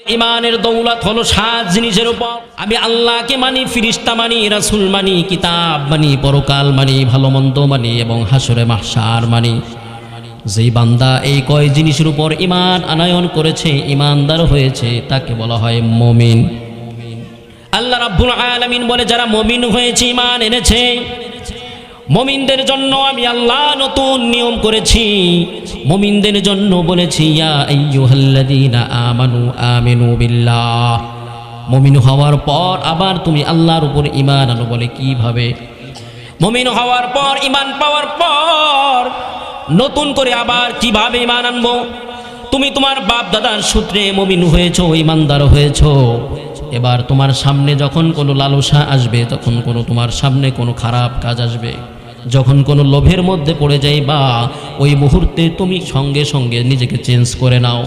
ইমানের দৌলত হলো 7 জিনিসের উপর। আমি আল্লাহকে মানি, ফিরিস্তা মানি, রাসূল মানি, কিতাব মানি, পরকাল মানি, ভালো মন্দ মানি এবং হাসরে মাহশার মানি। যেই বান্দা এই কয় জিনিসের উপর ইমান আনয়ন করেছে, ইমানদার হয়েছে, তাকে বলা হয় মুমিন। আল্লাহ রাব্বুল আলামিন বলে যারা মুমিন হয়েছে, ইমান এনেছে, মুমিনদের জন্য আমি আল্লাহ নতুন নিয়ম করেছি। মুমিনদের জন্য বলেছি ইয়া আইয়ুহাল্লাযীনা আমানু আমিনু বিল্লাহ। মুমিন হওয়ার পর আবার তুমি আল্লাহর উপর ঈমান আনো। বলে কিভাবে? মুমিন হওয়ার পর, ঈমান পাওয়ার পর নতুন করে আবার কিভাবে ঈমান আনবো? তুমি তোমার বাপ দাদার সূত্রে মুমিন হয়েছো, ঈমানদার হয়েছো। এবার তোমার সামনে যখন কোনো লালসা আসবে, তখন তোমার সামনে কোনো খারাপ কাজ আসবে, যখন কোনো লোভের মধ্যে পড়ে যাইবা, ওই মুহূর্তে তুমি সঙ্গে সঙ্গে নিজেকে চেঞ্জ করে নাও,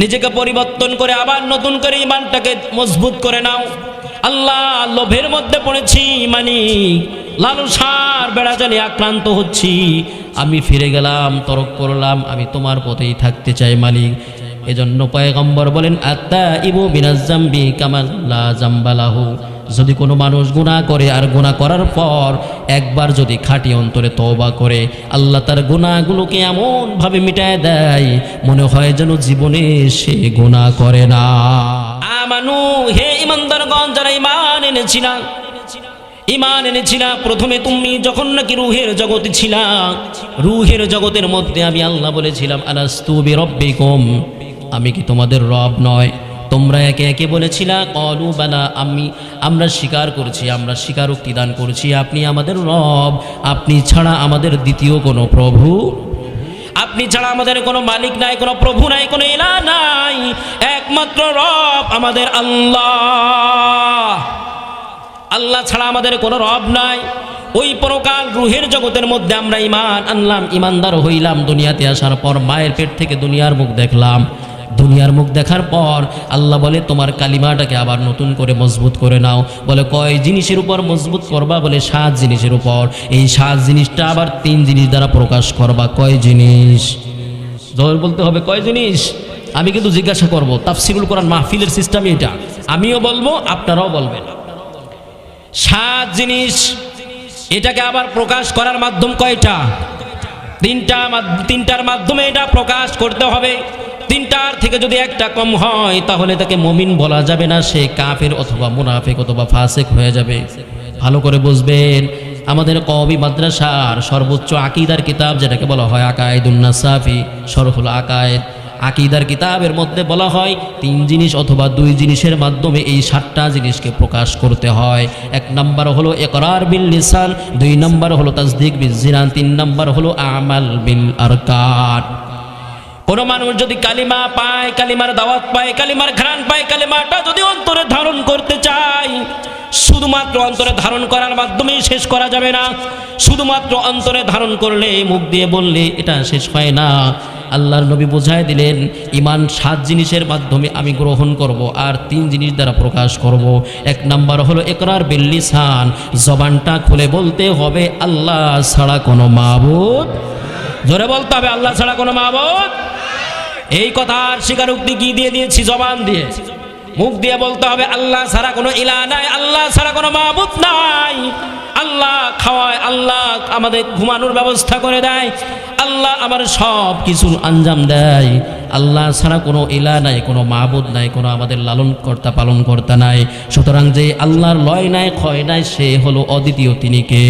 নিজেকে পরিবর্তন করে আবার নতুন করে ঈমানটাকে মজবুত করে নাও। আল্লাহ, লোভের মধ্যে পড়েছি, মানে লালসার বেড়াজালে আক্রান্ত হচ্ছি, আমি ফিরে গেলাম, তরক করলাম, আমি তোমার পথেই থাকতে চাই মালিক। এজন্য পয়গম্বর বলেন আত্তাইবু মিনাজ যামবি কামা লা যামবা লাহু। যদি কোনো মানুষ গুনাহ করে আর গুনাহ করার পর একবার যদি খাঁটি অন্তরে তওবা করে, আল্লাহ তার গুনাহগুলোকে এমনভাবে মিটায় দেয়, মনে হয় যেন জীবনে সে গুনাহ করে না। আমানু, হে ঈমানদারগণ, যারা ঈমান এনেছিলা, ঈমান এনেছিলা, প্রথমে তুমি যখন নাকি রূহের জগতে ছিলা, রূহের জগতের মধ্যে আমি আল্লাহ বলেছিলাম আলাস্তু বিরাব্বিকুম, আমি কি তোমাদের রব নয়? তোমরা একে একে বলেছিলা ক্বালু বালা, আমরা স্বীকার করছি, আমরা স্বীকারোক্তি দান করছি আপনি আমাদের রব, আপনি ছাড়া আমাদের দ্বিতীয় কোনো প্রভু, আপনি ছাড়া আমাদের কোনো মালিক নাই, কোনো প্রভু নাই, কোনো ইলাহ নাই, একমাত্র রব আমাদের আল্লাহ। আল্লাহ ছাড়া আমাদের কোনো রব নাই। ওই পরকাল রূহের জগতের মধ্যে আমরা ঈমান আনলাম, ঈমানদার হইলাম। দুনিয়াতে আসার পর মায়ের পেট থেকে দুনিয়ার মুখ দেখলাম। দুনিয়ার মুখ দেখার পর আল্লাহ বলে তোমার কালিমাটাকে আবার নতুন করে মজবুত করে নাও। বলে কয় জিনিসের উপর মজবুত করবা? বলে 7 জিনিসের উপর। এই 7 জিনিসটা আবার 3 জিনিস দ্বারা প্রকাশ করবা। কয় জিনিস? জোর বলতে হবে কয় জিনিস? আমি কিন্তু জিজ্ঞাসা করব। তাফসিরুল কোরআন মাহফিলের সিস্টেম এটা, আমিও বলবো, আপনারাও বলবেন। 7 জিনিস। এটাকে আবার প্রকাশ করার মাধ্যম কয়টা? 3টার মাধ্যমে এটা প্রকাশ করতে হবে। 3টার থেকে যদি একটা কম হয় তাহলে তাকে মুমিন বলা যাবে না, সে কাফের অথবা মুনাফিক অথবা ফাসিক হয়ে যাবে। ভালো করে বুঝবেন। আমাদের কওমি মাদ্রাসার সর্বোচ্চ আকীদার কিতাব যেটাকে বলা হয় আকায়েদুন নাসাফি, শরহুল আকায়েদ, আকীদার কিতাবের মধ্যে বলা হয় 3 জিনিস অথবা 2 জিনিসের মাধ্যমে এই 7টা জিনিসকে প্রকাশ করতে হয়। 1 নম্বর হলো ইকরার বিল লিসান, 2 নম্বর হলো তাসদীক বিল জিনান, 3 নম্বর হলো আমাল বিল আরকান। কোন মানুষ যদি কালিমা পায়, কালিমার দাওয়াত পায়, কালিমার ঘ্রাণ পায়, কালিমাটা যদি অন্তরে ধারণ করতে চায়, শুধুমাত্র অন্তরে ধারণ করার মাধ্যমেই শেষ করা যাবে না। শুধুমাত্র অন্তরে ধারণ করলে, মুখ দিয়ে বললে এটা শেষ হয় না। আল্লাহর নবী বুঝায় দিলেন ঈমান 7 জিনিসের মাধ্যমে আমি গ্রহণ করব আর 3 জিনিস দ্বারা প্রকাশ করব। 1 নম্বর হলো ইকরার বিল লিসান, জবানটা খুলে বলতে হবে আল্লাহ ছাড়া কোনো মাবুদ, জোরে বলতে হবে আল্লাহ ছাড়া কোনো মাবুদ। এই কথার স্বীকারোক্তি কি দিয়ে দিয়েছি? জবান দিয়ে, মুখ দিয়ে বলতে হবে আল্লাহ ছাড়া কোনো ইলাহ নাই, আল্লাহ ছাড়া কোনো মাবুদ নাই। আল্লাহ খাওয়ায়, আল্লাহ আমাদের ঘুমানোর ব্যবস্থা করে দেয়, আল্লাহ আমার সব কিছুর আঞ্জাম দেয়। আল্লাহ ছাড়া কোনো ইলাহ নাই, কোনো মাবুদ নাই, কোনো আমাদের লালন কর্তা পালন কর্তা নাই। সুতরাং যে আল্লাহর লয় নাই, ক্ষয় নাই, সে হলো অদ্বিতীয়। তিনি কে?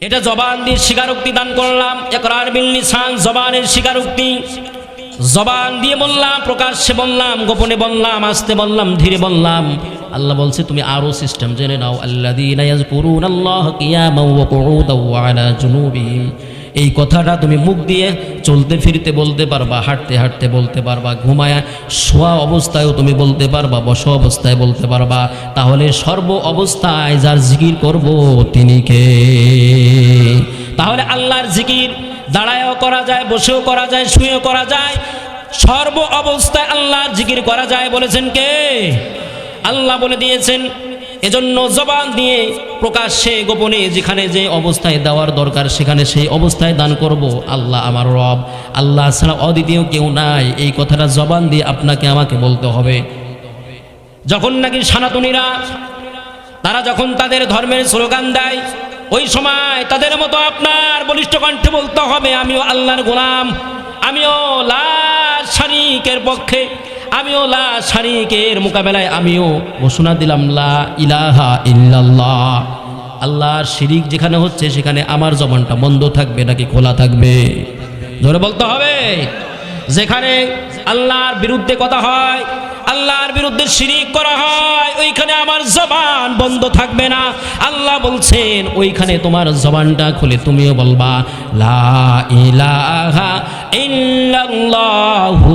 এটা জবান দিয়ে স্বীকারোক্তি দান করলাম। ইকরার বিল লিসান, জবানের স্বীকারোক্তি। জবান দিয়ে বললাম, প্রকাশ্যে বললাম, গোপনে বললাম, আস্তে বললাম, ধীরে বললাম। আল্লাহ বলছে তুমি আরো সিস্টেম জেনে নাও। আল্লাযীনা ইয়াযকুরুনাল্লাহা কিয়ামান ওয়া কুউদান ওয়া আলা জুনুবিহিম। এই কথাটা তুমি মুখ দিয়ে চলতে ফিরতে বলতে পারবা, হাঁটতে হাঁটতে বলতে পারবা, ঘুমায় শোয়া অবস্থায়ও তুমি বলতে পারবা, বসা অবস্থায় বলতে পারবা। তাহলে সর্ব অবস্থায় যার জিকির করব তিনি কে? তাহলে আল্লাহর জিকির দাঁড়ায়ও করা যায়, বসেও করা যায়, শুয়েও করা যায়, সর্ব অবস্থায় আল্লাহর জিকির করা যায়। বলেছেন কে? আল্লাহ বলে দিয়েছেন এজন্য জবান দিয়ে প্রকাশ্যে গোপনে যেখানে যে অবস্থায় দেওয়ার দরকার সেখানে সেই অবস্থায় দান করব। আল্লাহ আমার রব, আল্লাহ ছাড়া অদ্বিতীয় কেউ নাই, এই কথাটা জবান দিয়ে আপনাকে আমাকে বলতে হবে। যখন নাকি সনাতনীরা তারা যখন তাদের ধর্মের স্লোগান দেয়, ওই সময় তাদের মতো আপনার বলিষ্ঠ কণ্ঠে বলতে হবে, আমিও আল্লাহর গোলাম, আমিও লা শারীকের পক্ষে, আমিও লা শারীকের মোকাবেলায় আমিও ঘোষণা দিলাম লা ইলাহা ইল্লাল্লাহ। আল্লাহর শিরিক যেখানে হচ্ছে সেখানে আমার জবানটা বন্ধ থাকবে নাকি খোলা থাকবে? জোরে বলতে হবে। যেখানে আল্লাহর বিরুদ্ধে কথা হয়, আল্লাহর বিরুদ্ধে শিরিক করা হয়, ওইখানে আমার জবান বন্ধ থাকবে না। আল্লাহ বলছেন ওইখানে তোমার জবানটা খুলে তুমিও বলবা লা ইলাহা ইল্লাল্লাহু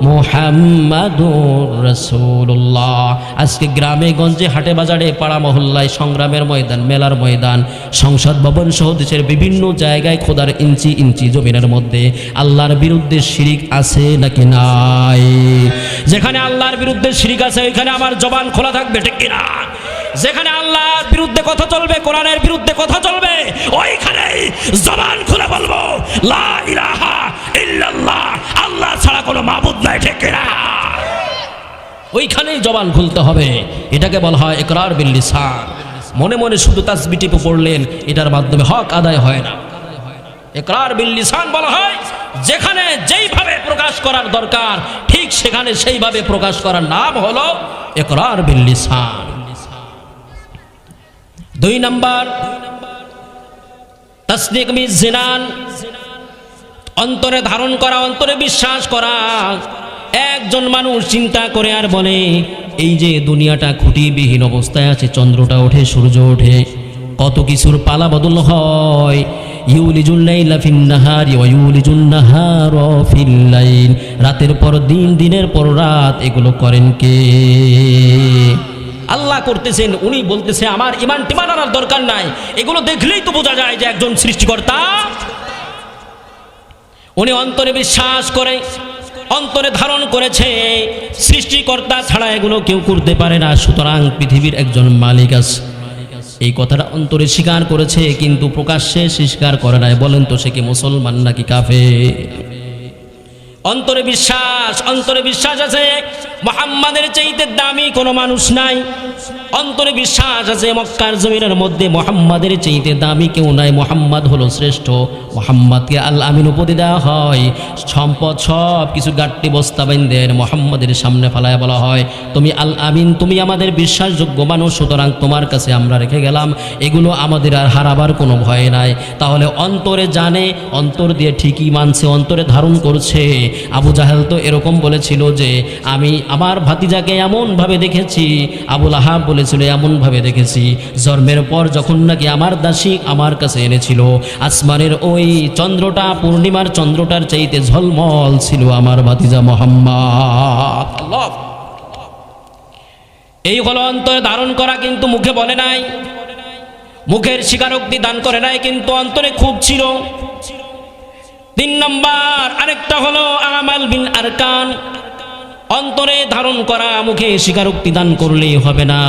মুহাম্মাদুর রাসূলুল্লাহ। আজকে গ্রামে গঞ্জে হাটে বাজারে পাড়া মহল্লায় সংগ্রামের ময়দান, মেলার ময়দান, সংসদ ভবন সহ দেশের বিভিন্ন জায়গায় খোদার ইঞ্চি ইঞ্চি জমিনের মধ্যে আল্লাহর বিরুদ্ধে শিরিক আছে নাকি নাই? যেখানে আল্লাহর বিরুদ্ধে শিরিক আছে ওইখানে আমার জবান খোলা থাকবে, ঠিক কিনা? যেখানে আল্লাহর বিরুদ্ধে কথা চলবে, কোরআনের বিরুদ্ধে কথা চলবে, ওইখানেই জবান খুলে বলবো লা ইলাহা ইল্লাল্লাহ, আল্লাহ ছাড়া কোনো মাবুদ নাই, ঠিক কিনা? ওইখানেই জবান খুলতে হবে। এটাকে বলা হয় ইকরার বিল লিসান। মনে মনে শুধু তাসবিহ টিপে পড়লেন, এটার মাধ্যমে হক আদায় হয় না। ইকরার বিল লিসান বলা হয় যেখানে যেইভাবে প্রকাশ করার দরকার ঠিক সেখানে সেইভাবে প্রকাশ করার নাম হলো ইকরার বিল লিসান। 2 নাম্বার তাসদীক বিল জিনান, অন্তরে ধারণ করা, অন্তরে বিশ্বাস করা। একজন মানুষ চিন্তা করে আর বলে এই যে দুনিয়াটা খুঁটিবিহীন অবস্থায় আছে, চন্দ্রটা ওঠে, সূর্য ওঠে, কত কিছুর পালা বদল হয়। ইউলিজুল লাইলা ফিন নাহারি ওয়া ইউলিজুন নাহারা ফিল লাইল, রাতের পর দিন, দিনের পর রাত, এগুলো করেন কে? আল্লাহ করতেছেন। উনি বলতেছে আমার ঈমান টিমান আনার দরকার নাই, এগুলো দেখলেই তো বোঝা যায় যে একজন সৃষ্টিকর্তা। উনি অন্তরে বিশ্বাস করে, অন্তরে ধারণ করেছে সৃষ্টিকর্তা ছাড়া এগুলো কেউ করতে পারে না, সুতরাং পৃথিবীর একজন মালিক আছে। এই কথাটা অন্তরে স্বীকার করেছে কিন্তু প্রকাশ্যে স্বীকার করে নাই। বলেন তো সে কি মুসলমান নাকি কাফের? অন্তরে বিশ্বাস আছে মুহাম্মাদের চাইতে দামি কোনো মানুষ নাই। অন্তরে বিশ্বাস আছে মক্কার জমিনের মধ্যে মুহাম্মাদের চাইতে দামি কেউ নাই, মুহাম্মদ হলো শ্রেষ্ঠ। মুহাম্মদকে আল আমিন উপাধি দেওয়া হয়। সম্পদ সব কিছু গাট্টি বস্তা বাইন্ধেন মুহাম্মাদের সামনে ফালায় বলা হয় তুমি আল আমিন, তুমি আমাদের বিশ্বাসযোগ্য মানুষ, সুতরাং তোমার কাছে আমরা রেখে গেলাম, এগুলো আমাদের আর হারাবার কোনো ভয় নাই। তাহলে অন্তরে জানে, অন্তর দিয়ে ঠিকই মানছে, অন্তরে ধারণ করছে। আবু জাহেল তো এরকম বলেছিল যে আমি আমার ভাতিজাকে এমনভাবে দেখেছি, আবুল আহাব বলেছিল এমনভাবে দেখেছি, জন্মের পর যখন নাকি আমার দাসী আমার কাছে এনেছিল, আসমানের ওই চন্দ্রটা পূর্ণিমার চন্দ্রটার চাইতে ঝলমল ছিল আমার ভাতিজা মুহাম্মদ। আল্লাহ, এই হলো অন্তরে ধারণ করা, কিন্তু মুখে বলে নাই, মুখের স্বীকারোক্তি দান করে নাই, কিন্তু অন্তরে খুব ছিল। 3 নাম্বার আরেকটা হলো আমাল বিল আরকান, অন্তরে ধারণ করা, মুখে স্বীকারোক্তি দান করলেই হবে না।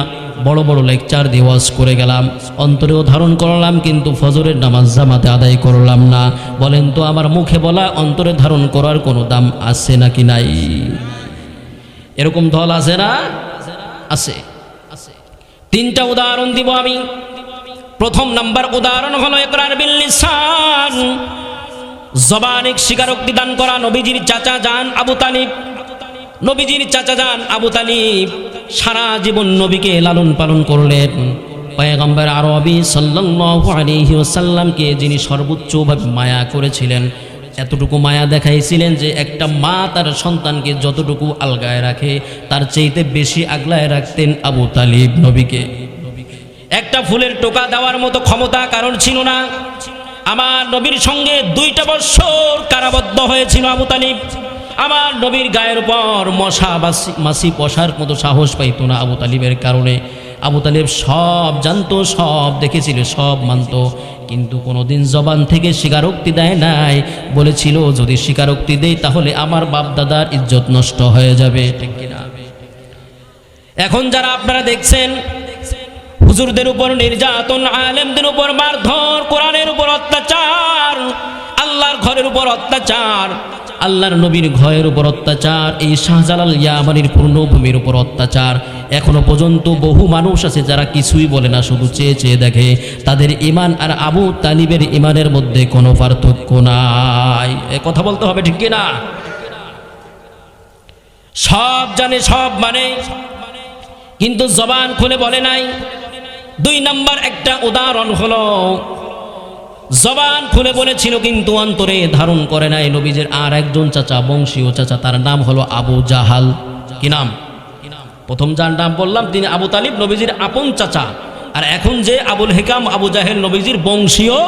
বড় বড় লেকচার দিয়ে ওয়াজ করে গেলাম, অন্তরেও ধারণ করলাম কিন্তু ফজরের নামাজ জামাতে আদায় করলাম না। বলেন তো আমার মুখে বলা অন্তরে ধারণ করার কোনো দাম আছে নাকি নাই? এরকম দল আছে না? আছে। 3টা উদাহরণ দিব আমি। প্রথম নাম্বার উদাহরণ হলো ইকরার বিল লিসান, জবানিক স্বীকারোক্তি দান করা। নবীজির চাচা যান আবু তালিব, নবীজির চাচা যান আবু তালিব সারা জীবন নবীকে লালন পালন করলেন। পয়গম্বর আরবি সাল্লাল্লাহু আলাইহি ওয়াসাল্লামকে যিনি সর্বোচ্চভাবে মায়া করেছিলেন, এতটুকু মায়া দেখাইছিলেন যে একটা মা তার সন্তানকে যতটুকু আলগায় রাখে তার চাইতে বেশি আগলায় রাখতেন আবু তালিব নবীকে। একটা ফুলের টোকা দেওয়ার মতো ক্ষমতা কারণ ছিল না। আমার নবীর সঙ্গে 2টা বছর কারাবদ্ধ হয়েছিল আবু তালিব। আমার নবীর গায়ের উপর মশা মাছি বসার মতো সাহস পাইত না আবু তালিবের কারণে। আবু তালিব সব জানতো, সব দেখেছিল, সব মানত, কিন্তু কোনোদিন জবান থেকে স্বীকারোক্তি দেয় নাই। বলেছিল যদি স্বীকারোক্তি দেই তাহলে আমার বাপ দাদার ইজ্জত নষ্ট হয়ে যাবে, ঠিক কিনা? এখন যারা আপনারা দেখছেন হুজুরদের উপর নির্যাতন, আলেমদের উপর মারধর, কোরআনের উপর অত্যাচার, আল্লাহর ঘরের উপর অত্যাচার, আল্লাহর নবীর ঘরের উপর অত্যাচার, এই শাহজালাল ইয়ামানির পূর্ণভূমির উপর অত্যাচার। এখনো পর্যন্ত বহু মানুষ আছে যারা কিছুই বলে না, শুধু চেয়ে চেয়ে দেখে। তাদের ঈমান আর আবু তালিবের ঈমানের মধ্যে কোনো পার্থক্য নাই। এ কথা বলতে হবে, ঠিক কিনা? সব জানে, সব মানে, কিন্তু জবান খুলে বলে নাই। 2 নম্বর একটা উদাহরণ হলো, জবান খুলে বলেছিল কিন্তু অন্তরে ধারণ করে নাই। নবীজের আর একজন চাচা, বংশীয় চাচা, তার নাম হলো আবু জাহাল। কি নাম? প্রথম যার নাম বললাম তিনি আবু তালিব, নবীজির আপন চাচা। আর এখন যে আবুল হিকাম, আবু জাহেল নবীজির বংশীয়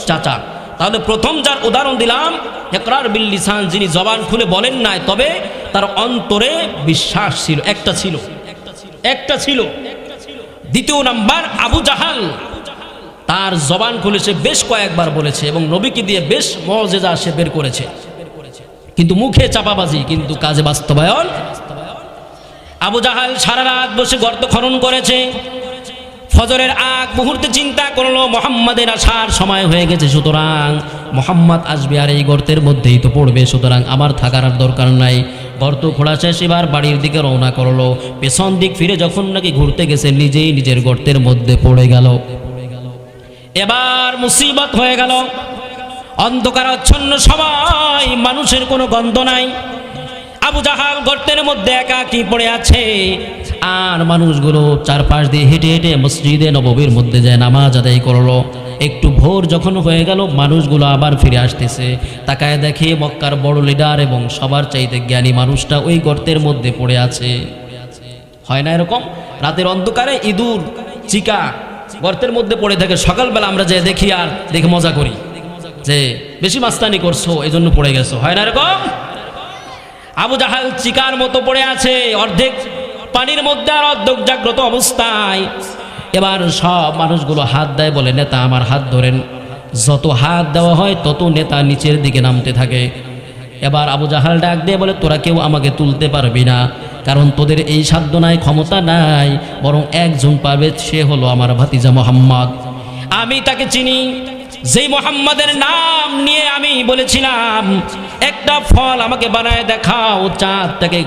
চাচা। তাহলে প্রথম যার উদাহরণ দিলাম, ইকরার বিল লিসান, যিনি জবান খুলে বলেন নাই, তবে তার অন্তরে বিশ্বাস ছিল, একটা ছিল। দ্বিতীয় নাম্বার আবু জাহাল, তার জবান খুলে সে বেশ কয়েকবার বলেছে এবং নবীকে দিয়ে বেশ মুআজিজা সে বের করেছে, কিন্তু মুখে চাপাবাজি, কিন্তু কাজে বাস্তবায়ন। আবু জাহাল সারা রাত বসে গর্ত খনন করেছে। ফজরের আগ মুহূর্তে চিন্তা করলো মুহাম্মাদের আসার সময় হয়ে গেছে, সুতরাং মুহাম্মদ আসবে আর এই গর্তের মধ্যেই তো পড়বে, সুতরাং আমার থাকার আর দরকার নাই। গর্ত খোঁড়া শেষ, এবার বাড়ির দিকে রওনা করলো। পেছন দিক ফিরে যখন নাকি ঘুরতে গেছে, নিজেই নিজের গর্তের মধ্যে পড়ে গেল। এবার মুসিবত হয়ে গেল। অন্ধকারাচ্ছন্ন সবাই, মানুষের কোনো গন্ধ নাই। আবু জাহাল গর্তের মধ্যে একাকী পড়ে আছে, আর মানুষগুলো চারপাশ দিয়ে হেঁটে হেঁটে মসজিদে নববীর মধ্যে যায় নামাজ আদায় করলো। একটু ভোর যখন হয়ে গেল, মানুষগুলো আবার ফিরে আসতেছে। তাকায় দেখে মক্কার বড় লিডার এবং সবার চাইতে জ্ঞানী মানুষটা ওই গর্তের মধ্যে পড়ে আছে। হয় না এরকম? রাতের অন্ধকারে ইঁদুর, চিকা গর্তের মধ্যে পড়ে থাকে, সকালবেলা আমরা যে দেখি আর দেখে মজা করি যে বেশি মাস্তানি করছো এই জন্য পড়ে গেছো। হয় না এরকম? আবু জাহাল চিকার মতো পড়ে আছে, অর্ধেক পানির মধ্যে আর অর্ধেক জাগ্রত অবস্থায়। এবার সব মানুষগুলো হাত দেয়, বলে নেতা আমার হাত ধরেন। যত হাত দেওয়া হয় তত নেতা নিচের দিকে নামতে থাকে। এবার আবু জাহাল ডাক দিয়ে বলে, তোরা কেউ আমাকে তুলতে পারবি না, কারণ তোদের এই সাধ্য নাই, ক্ষমতা নাই, বরং একজন পারবে, সে হলো আমার ভাতিজা মুহাম্মদ। আমি তাকে চিনি, যেই মুহাম্মাদের নাম নিয়ে আমি বলেছিলাম একটা ফল আমাকে বানায় দেখাও, চাঁদটাকে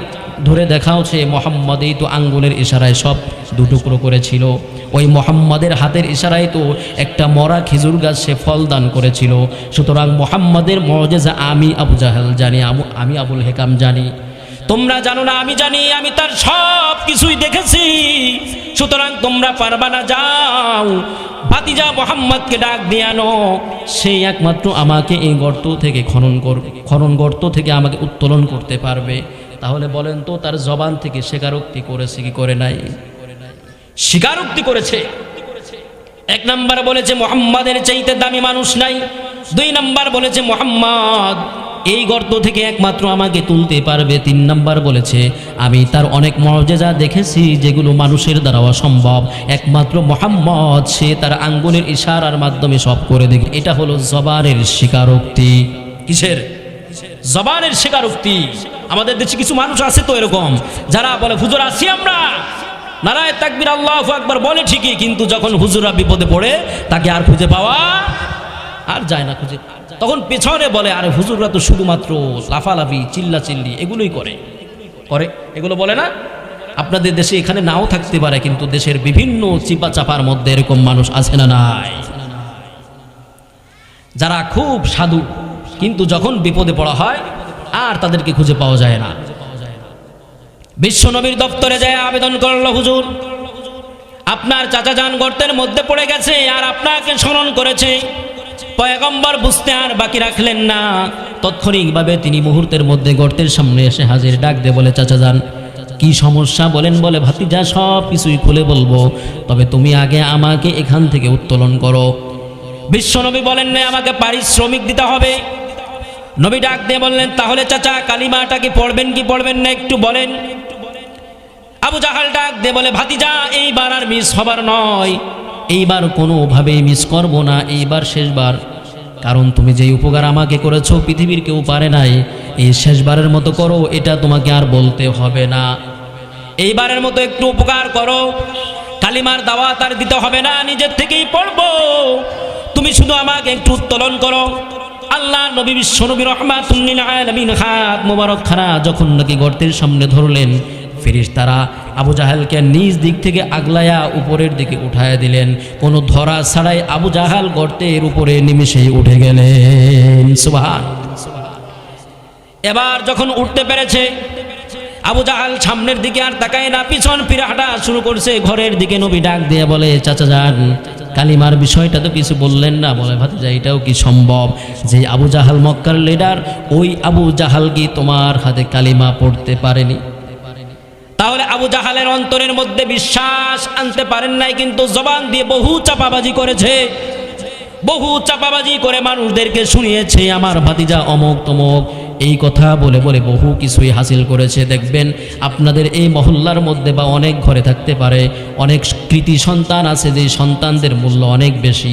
ধরে দেখাও, সে মুহাম্মাদই তো আঙ্গুলের ইশারায় সব দুটুকরো করেছিল। ওই মুহাম্মাদের হাতের ইশারায় তো একটা মরা খেজুর গাছ সে ফল দান করেছিল। সুতরাং মুহাম্মাদের মুআজিজা আমি আবু জাহাল জানি, আমি আবুল হিকাম জানি। তোমরা জানো না, আমি জানি, আমি তার সব কিছুই দেখেছি। সুতরাং তোমরা পারবা না, যাও ভাতিজা মুহাম্মদকে ডাক দিয়ে আনো, সেই একমাত্র আমাকে এই গর্ত থেকে খনন গর্ত থেকে আমাকে উত্তোলন করতে পারবে। তাহলে বলেন তো, তার জবান থেকে স্বীকারোক্তি করেছে কি করে নাই? স্বীকারোক্তি করেছে। 1 নাম্বার বলেছে মুহাম্মাদের চাইতে দামি মানুষ নাই। 2 নাম্বার বলেছে মুহাম্মদ এই গর্ত থেকে একমাত্র আমাকে তুলতে পারবে। 3 নাম্বার বলেছে আমি তার অনেক মুআজিজা দেখেছি যেগুলো মানুষের দ্বারা অসম্ভব, একমাত্র মুহাম্মদ সে তার আঙ্গুলের ইশারার মাধ্যমে সব করে দেখে। এটা হলো জবানের স্বীকারোক্তি। কিসের? জবানের স্বীকারোক্তি। আমাদের দেশে কিছু মানুষ আছে তো এরকম, যারা বলে হুজুর আছি আমরা, নারায়ে তাকবীর আল্লাহু আকবার বলে ঠিকই, কিন্তু যখন হুজুররা বিপদে পড়ে তাকে আর খুঁজে পাওয়া আর যায় না খুঁজে। তখন পেছনে বলে আরে হুজুররা তো শুধুমাত্র লাফালাফি, চিল্লাচিল্লি এগুলোই করে। এগুলো বলে না? আপনাদের দেশে এখানে নাও থাকতে পারে, কিন্তু দেশের বিভিন্ন চিপা চাপার মধ্যে এরকম মানুষ আছে না নাই, যারা খুব সাধু, কিন্তু যখন বিপদে পড়া হয় আর তাদেরকে খুঁজে পাওয়া যায় না। বিশ্বনবীর দপ্তরে যায় আবেদন করলো, হুজুর আপনার চাচা যান গর্তের মধ্যে পড়ে গেছে আর আপনাকে স্মরণ করেছে। পয়গম্বর বুঝতে আর বাকি রাখলেন না, তাৎক্ষণিকভাবে তিনি মুহূর্তের মধ্যে গর্তের সামনে এসে হাজির। ডাক দিয়ে বলে, চাচা যান কি সমস্যা বলেন? বলে, ভাতিজা সব কিছুই খুলে বলবো, তবে তুমি আগে আমাকে এখান থেকে উত্তোলন করো। বিশ্বনবী বলেন না আমাকে পারিশ্রমিক দিতে হবে। নবী ডাক দিয়ে বললেন, তাহলে চাচা কালিমাটা কি পড়বেন কি পড়বেন না একটু বলেন। আবু জাহাল ডাক দিয়ে বলে, ভাতিজা এইবার আর মিস হবার নয়, এইবার কোনোভাবেই মিস করব না, এইবার শেষবার, কারণ তুমি যেই উপকার আমাকে করেছো পৃথিবীর কেউ পারে নাই, এই শেষবারের মতো করো, এটা তোমাকে আর বলতে হবে না, এইবারের মতো একটু উপকার করো। কালিমার দাওয়াত আর দিতে হবে না, নিজের থেকেই পড়বো, তুমি শুধু আমাকে একটু উত্তোলন করো। আল্লাহ নবী বিশ্ব নবী রাহমাতুল লিল আলামিন হাত মোবারক খানা যখন নাকি গর্তের সামনে ধরলেন, ফেরেশতারা আবু জাহালকে নিজ দিক থেকে আগলায়া উপরের দিকে উঠায় দিলেন। কোনো ধরা ছাড়াই আবু জাহাল গর্তের উপরে নিমেষেই উঠে গেলেন। সুবহান। এবার যখন উঠতে পেরেছে, আবু জাহাল সামনের দিকে আর তাকায় না, পিছন ফিরে হাঁটা শুরু করছে ঘরের দিকে। নবী ডাক দিয়ে বলে, চাচা যান, কালিমার বিষয়টা তো কিছু বললেন না। বলে, ভাতিজা এটাও কি সম্ভব যে আবু জাহাল মক্কার লিডার, ওই আবু জাহাল কি তোমার হাতে কালিমা পড়তে পারেনি? তাহলে আবু জাহালের অন্তরের মধ্যে বিশ্বাস আনতে পারেন নাই, কিন্তু জবান দিয়ে বহু চাপাবাজি করেছে, বহু চাপাবাজি করে মানুষদেরকে শুনিয়েছে আমার ভাতিজা অমুক তমুক, এই কথা বলে বলে বহু কিছুই হাসিল করেছে। দেখবেন আপনাদের এই মহল্লার মধ্যে বা অনেক ঘরে থাকতে পারে অনেক কৃতি সন্তান আছে, যে সন্তানদের মূল্য অনেক বেশি।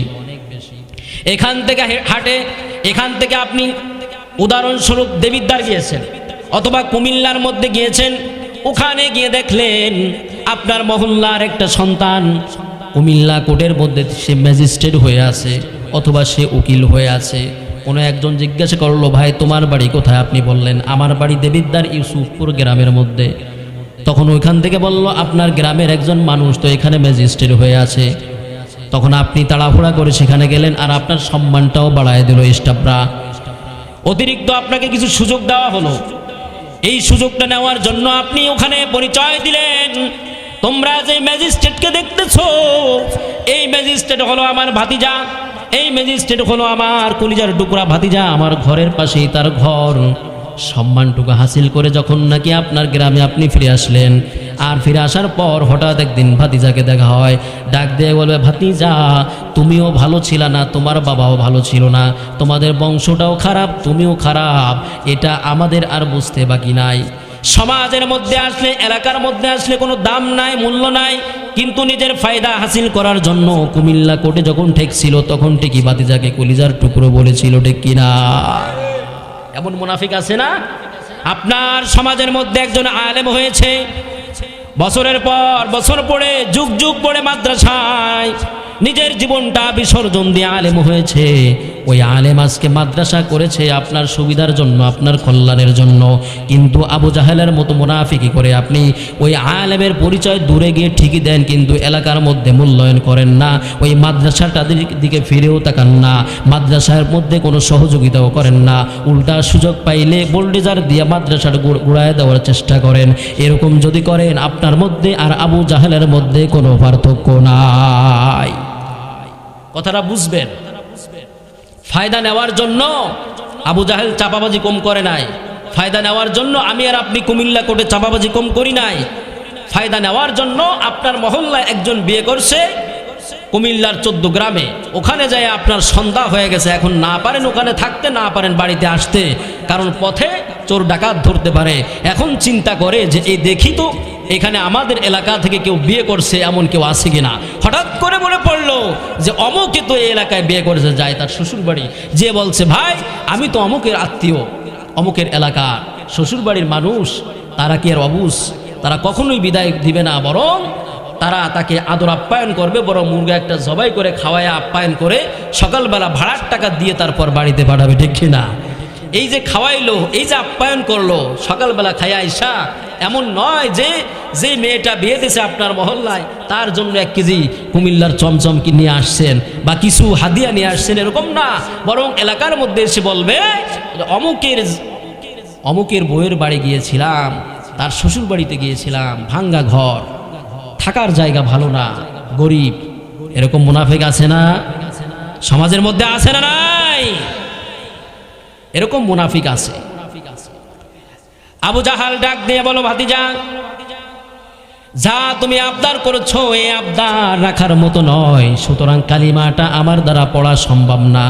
এখান থেকে হাটে, এখান থেকে আপনি উদাহরণস্বরূপ দেবিদ্বার গিয়েছেন অথবা কুমিল্লার মধ্যে গিয়েছেন, ওখানে গিয়ে দেখলেন আপনার মহল্লার একটা সন্তান কুমিল্লা কোর্টের মধ্যে সে ম্যাজিস্ট্রেট হয়ে আছে অথবা সে উকিল হয়ে আছে। কোনো একজন জিজ্ঞাসা করলো, ভাই তোমার বাড়ি কোথায়? আপনি বললেন আমার বাড়ি দেবিদ্বার ইউসুফপুর গ্রামের মধ্যে। তখন ওইখান থেকে বলল, আপনার গ্রামের একজন মানুষ তো এখানে ম্যাজিস্ট্রেট হয়ে আছে। তখন আপনি তাড়াহুড়া করে সেখানে গেলেন, আর আপনার সম্মানটাও বাড়ায় দিল স্টাফরা। অতিরিক্ত আপনাকে কিছু সুযোগ দেওয়া হলো, এই সুযোগটা নেওয়ার জন্য আপনি ওখানে পরিচয় দিলেন, তোমরা যে ম্যাজিস্ট্রেটকে দেখতেছো, এই ম্যাজিস্ট্রেট হলো আমার ভাতিজা, এই ম্যাজিস্ট্রেট হলো আমার কলিজার টুকরা ভাতিজা, আমার ঘরের পাশেই তার ঘর। সম্মানটুকু হাসিল করে যখন নাকি আপনার গ্রামে আপনি ফিরে আসলেন, আর ফিরে আসার পর হঠাৎ একদিন ভাতিজাকে দেখা হয়, ডাক দিয়ে বলবে, ভাতিজা তুমিও ভালো ছিল না, তোমার বাবাও ভালো ছিল না, তোমাদের বংশটাও খারাপ, তুমিও খারাপ, এটা আমাদের আর বুঝতে বাকি নাই। সমাজের মধ্যে আসলে, এলাকার মধ্যে আসলে কোনো দাম নাই, মূল্য নাই, কিন্তু নিজের ফায়দা হাসিল করার জন্য কুমিল্লা কোর্টে যখন ঠেকছিল তখন ঠিকই ভাতিজাকে কলিজার টুকরো বলেছিল, ঠিক কিনা? এমন মুনাফিক আছে না? আপনার সমাজের মধ্যে একজন আলেম হয়েছে, বছরের পর বছর পড়ে, যুগ যুগ পড়ে মাদ্রাসায় নিজের জীবনটা বিসর্জন দিয়ে আলেম হয়েছে। ওই আলেম আজকে মাদ্রাসা করেছে আপনার সুবিধার জন্য, আপনার কল্যাণের জন্য, কিন্তু আবু জাহেলের মতো মুনাফিকি করে আপনি ওই আলেমের পরিচয় দূরে গিয়ে ঠিকই দেন, কিন্তু এলাকার মধ্যে মূল্যায়ন করেন না, ওই মাদ্রাসাটার দিকে ফিরেও তাকান না, মাদ্রাসার মধ্যে কোনো সহযোগিতাও করেন না, উল্টা সুযোগ পাইলে বোল্ডেজার দিয়ে মাদ্রাসাটা গুড়ায় দেওয়ার চেষ্টা করেন। এরকম যদি করেন আপনার মধ্যে আর আবু জাহেলের মধ্যে কোনো পার্থক্য নাই। কথাটা বুঝবেন। ফায়দা নেওয়ার জন্য আবু জাহেল চাপাবাজি কম করে নাই, ফায়দা নেওয়ার জন্য আমি আর আপনি কুমিল্লা কোর্টে চাপাবাজি কম করি নাই। ফায়দা নেওয়ার জন্য আপনার মহল্লায় একজন বিয়ে করছে কুমিল্লার 14 গ্রামে, ওখানে যায় আপনার সন্ধ্যা হয়ে গেছে, এখন না পারেন ওখানে থাকতে, না পারেন বাড়িতে আসতে, কারণ পথে চোর ডাকাত ধরতে পারে। এখন চিন্তা করে যে এই দেখি তো এখানে আমাদের এলাকা থেকে কেউ বিয়ে করছে, এমন কেউ আছে কিনা। হঠাৎ করে মনে পড়লো যে অমুকে তো এই এলাকায় বিয়ে করেছে, যায় তার শ্বশুর বাড়ি, যে বলছে ভাই আমি তো অমুকের আত্মীয়, অমুকের এলাকার শ্বশুর বাড়ির মানুষ, তারা কি আর অবুঝ, তারা কখনোই বিদায় দিবে না, বরং তারা তাকে আদর আপ্যায়ন করবে, বরং মুরগা একটা জবাই করে খাওয়ায় আপ্যায়ন করে সকালবেলা ভাড়ার টাকা দিয়ে তারপর বাড়িতে পাঠাবে, ঠিক কিনা? এই যে খাওয়াইলো, এই যে আপ্যায়ন করলো, সকালবেলা খাইয়া আইসা এমন নয় যে যে মেয়েটা বিয়ে দিয়েছে আপনার মহল্লায় তার জন্য 1 কেজি কুমিল্লার চমচম কি নিয়ে আসছেন বা কিছু হাদিয়া নিয়ে আসছেন, এরকম না, বরং এলাকার মধ্যে এসে বলবে অমুকের বউয়ের বাড়ি গিয়েছিলাম, তার শ্বশুর বাড়িতে গিয়েছিলাম, ভাঙ্গা ঘর, থাকার জায়গা ভালো না, গরিব। এরকম মুনাফিক আছে না সমাজের মধ্যে? আছে না নাই? এরকম মুনাফিক আছে। আবু জাহাল ডাক দিয়ে বলো, ভাতিজা যা তুমি আবদার করেছো, এই আবদার রাখার মতো নয়, সুতরাং কালিমাটা আমার দ্বারা পড়া সম্ভব না।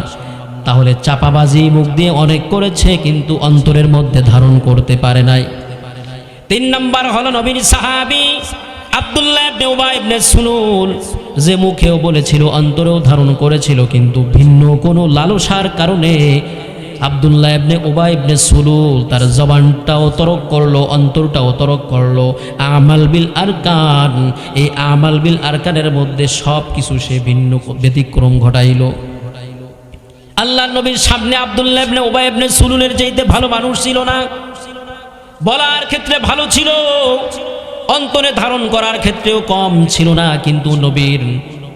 তাহলে চাপাবাজি মুখ দিয়ে অনেক করেছে, কিন্তু অন্তরের মধ্যে ধারণ করতে পারে নাই। 3 নম্বর হলো নবীর সাহাবী আব্দুল্লাহ ইবনে উবাই ইবনে সুলুল, যে মুখেও বলেছিল অন্তরেও ধারণ করেছিল, কিন্তু ভিন্ন কোনো লালসার কারণে আব্দুল্লাহ ইবনে উবাই ইবনে সুলুল তার জবানটাও তরক করলো, অন্তরটাও তরক করলো। আমাল বিল আরকান, এই আমাল বিল আরকানের মধ্যে সব কিছু সে ভিন্ন ব্যতিক্রম ঘটাইল। আল্লাহর নবীর সামনে আব্দুল্লাহ ইবনে উবাই ইবনে সুলুলের চাইতে ভালো মানুষ ছিল না। বলার ক্ষেত্রে ভালো ছিল, অন্তরে ধারণ করার ক্ষেত্রেও কম ছিল না, কিন্তু নবীর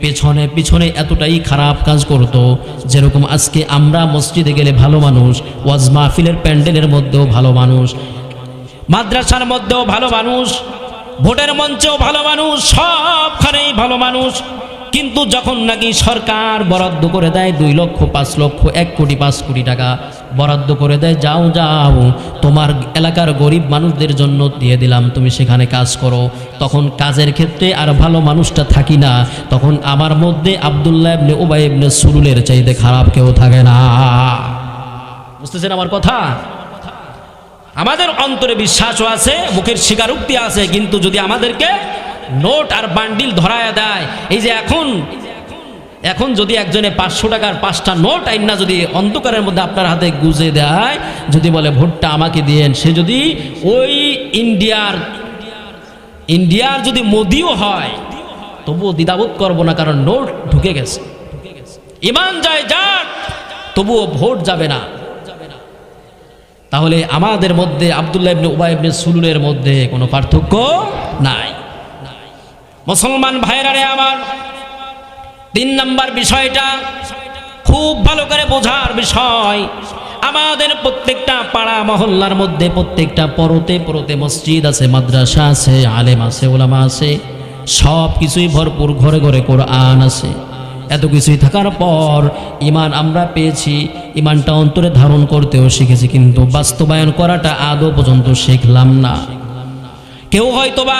পেছনে পিছনে এতটাই খারাপ কাজ করত। যেরকম আজকে আমরা মসজিদে গেলে ভালো মানুষ, ওয়াজ মাহফিলের প্যান্ডেলের মধ্যেও ভালো মানুষ, মাদ্রাসার মধ্যেও ভালো মানুষ, ভোটের মঞ্চেও ভালো মানুষ, সবখানেই ভালো মানুষ। কিন্তু যখন নাকি সরকার বরাদ্দ করে দেয় 2 লক্ষ 5 লক্ষ 1 কোটি 5 কোটি টাকা বরাদ্দ করে দেয়, যাও যাও তোমার এলাকার গরিব মানুষদের জন্য দিয়ে দিলাম, তুমি সেখানে কাজ করো, তখন কাজের ক্ষেত্রে আর ভালো মানুষটা থাকি না। তখন আমার মধ্যে আব্দুল্লাহ ইবনে উবাই ইবনে সুলুলের চাইতে খারাপ কেউ থাকে না। বুঝতেছেন আমার কথা? আমাদের অন্তরে বিশ্বাসও আছে, মুখের স্বীকারোক্তি আছে, কিন্তু যদি আমাদেরকে নোট আর বান্ডিল ধরায়া দেয়, এই যে এখন যদি একজনে 500 টাকার 5টা নোট আইনা যদি অন্ধকারের মধ্যে আপনার হাতে গুজে দেয়, যদি বলে ভোটটা আমাকে দিয়েন, সে যদি ওই ইন্ডিয়ার যদি মোদিও হয় তবুও দ্বিধাবোধ করবো না, কারণ নোট ঢুকে গেছে। ইমান যায় যাক, তবুও ভোট যাবে না। তাহলে আমাদের মধ্যে আব্দুল্লাহ ইবনে উবাই ইবনে সুলুলের মধ্যে কোনো পার্থক্য নাই। মুসলমান ভাইরা রে আমার, 3 নম্বর বিষয়টা খুব ভালো করে বোঝার বিষয়। আমাদের প্রত্যেকটা পাড়া মহল্লার মধ্যে প্রত্যেকটা পরতে পরতে মসজিদ আছে, মাদ্রাসা আছে, আলেম আছে, ওলামা আছে, সব কিছুই ভরপুর, ঘরে ঘরে কোরআন আছে। এত কিছুই থাকার পর ইমান আমরা পেয়েছি, ইমানটা অন্তরে ধারণ করতেও শিখেছি, কিন্তু বাস্তবায়ন করাটা আদৌ পর্যন্ত শিখলাম না। কেউ হয়তোবা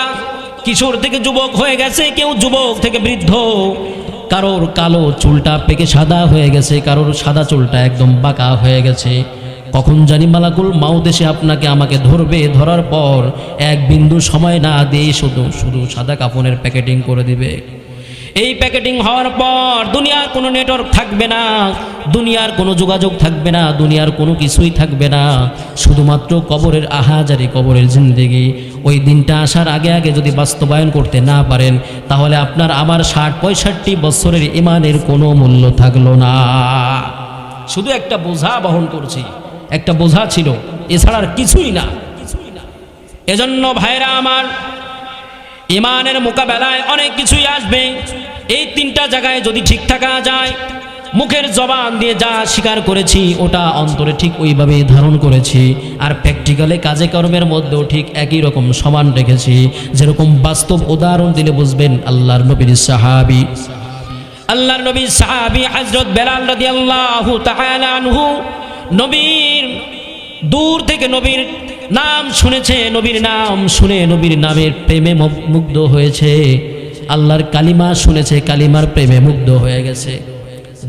কিশোর থেকে যুবক হয়ে গেছে, কেউ যুবক থেকে বৃদ্ধ, কারোর কালো চুলটা পেকে সাদা হয়ে গেছে, কারোর সাদা চুলটা একদম বাঁকা হয়ে গেছে। কখন জানি মালাকুল মাউত এসে আপনাকে আমাকে ধরবে, ধরার পর 1 বিন্দু সময় না দিয়ে শুধু সাদা কাফনের প্যাকেটিং করে দিবে। এই প্যাকেটিং হওয়ার পর দুনিয়ার কোনো নেটওয়ার্ক থাকবে না, দুনিয়ার কোনো যোগাযোগ থাকবে না, দুনিয়ার কোনো কিছুই থাকবে না, শুধুমাত্র কবরের আহাজারি, কবরের জিন্দেগি। ওই দিনটা আসার আগে আগে যদি বাস্তবায়ন করতে না পারেন, তাহলে আপনার আমার 60-65 বছরের ইমানের কোনো মূল্য থাকলো না। শুধু একটা বোঝা বহন করছি, একটা বোঝা ছিল, এছাড়া আর কিছুই না। এজন্য ভাইরা আমার, ইমানের মোকাবেলায় অনেক কিছুই আসবে। এই 3টা জায়গায় যদি ঠিক থাকা যায়, মুখের জবান দিয়ে যা স্বীকার করেছি ওটা অন্তরে ঠিক ওইভাবে ধারণ করেছি, আর প্র্যাকটিক্যালে কাজে কর্মের মধ্যেও ঠিক একই রকম সমান রেখেছি। যেরকম বাস্তব উদাহরণ দিলে বুঝবেন, আল্লাহর নবীর সাহাবী হযরত বেলাল রাদিয়াল্লাহু তাআলা আনহু, নবীর দূর থেকে নবীর নাম শুনেছে, নবীর নাম শুনে নবীর নামের প্রেমে মুগ্ধ হয়েছে, আল্লাহর কালিমা শুনেছে, কালিমার প্রেমে মুগ্ধ হয়ে গেছে।